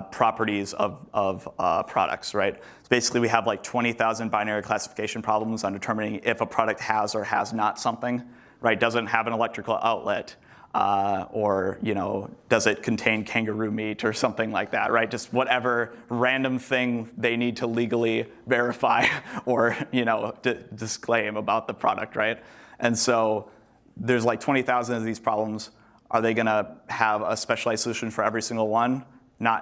Speaker 2: properties of products, right? So basically we have like 20,000 binary classification problems on determining if a product has or has not something, right? Does it have an electrical outlet? Or, you know, does it contain kangaroo meat or something like that, right? Just whatever random thing they need to legally verify or, you know, disclaim about the product, right? And so there's like 20,000 of these problems. Are they gonna have a specialized solution for every single one?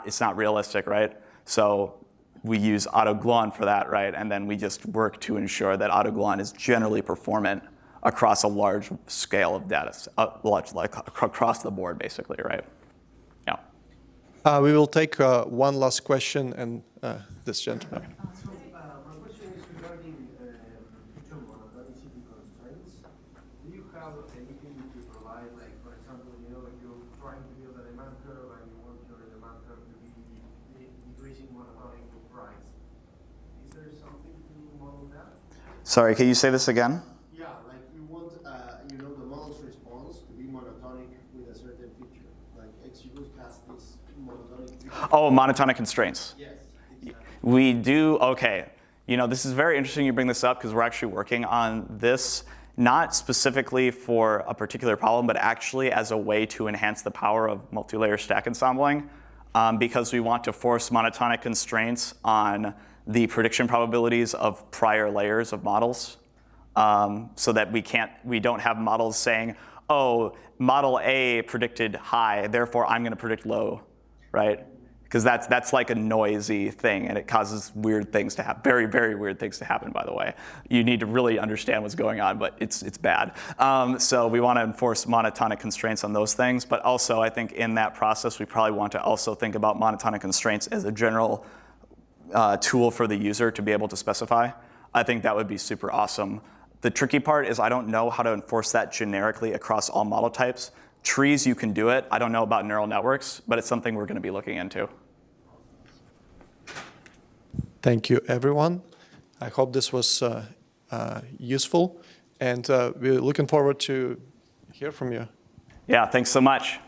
Speaker 2: It's not realistic, right? So we use AutoGluon for that, right? And then we just work to ensure that AutoGluon is generally performant across a large scale of data, like across the board, basically, right? Yeah.
Speaker 3: We will take one last question, and this gentleman.
Speaker 6: So my question is regarding future monotonicity constraints. Do you have anything to provide, like for example, you know, you're trying to build a demand curve and you want your demand curve to be decreasing monotonic to price? Is there something to model that?
Speaker 2: Sorry, can you say this again?
Speaker 6: Yeah, like you want, you know, the model's response to be monotonic with a certain feature. Like XGBoost has this monotonic feature.
Speaker 2: Oh, monotonic constraints.
Speaker 6: Yes, exactly.
Speaker 2: We do, okay. You know, this is very interesting you bring this up because we're actually working on this, not specifically for a particular problem, but actually as a way to enhance the power of multi-layer stack ensembling, because we want to force monotonic constraints on the prediction probabilities of prior layers of models, so that we don't have models saying, oh, model A predicted high, therefore I'm going to predict low, right? because that's like a noisy thing, and it causes weird things to happen. Very, very weird things to happen, by the way. You need to really understand what's going on, but it's bad. So we want to enforce monotonic constraints on those things, but also I think in that process we probably want to also think about monotonic constraints as a general tool for the user to be able to specify. I think that would be super awesome. The tricky part is I don't know how to enforce that generically across all model types. Trees, you can do it. I don't know about neural networks, but it's something we're going to be looking into.
Speaker 3: Thank you, everyone. I hope this was useful, and we're looking forward to hear from you.
Speaker 2: Yeah, thanks so much.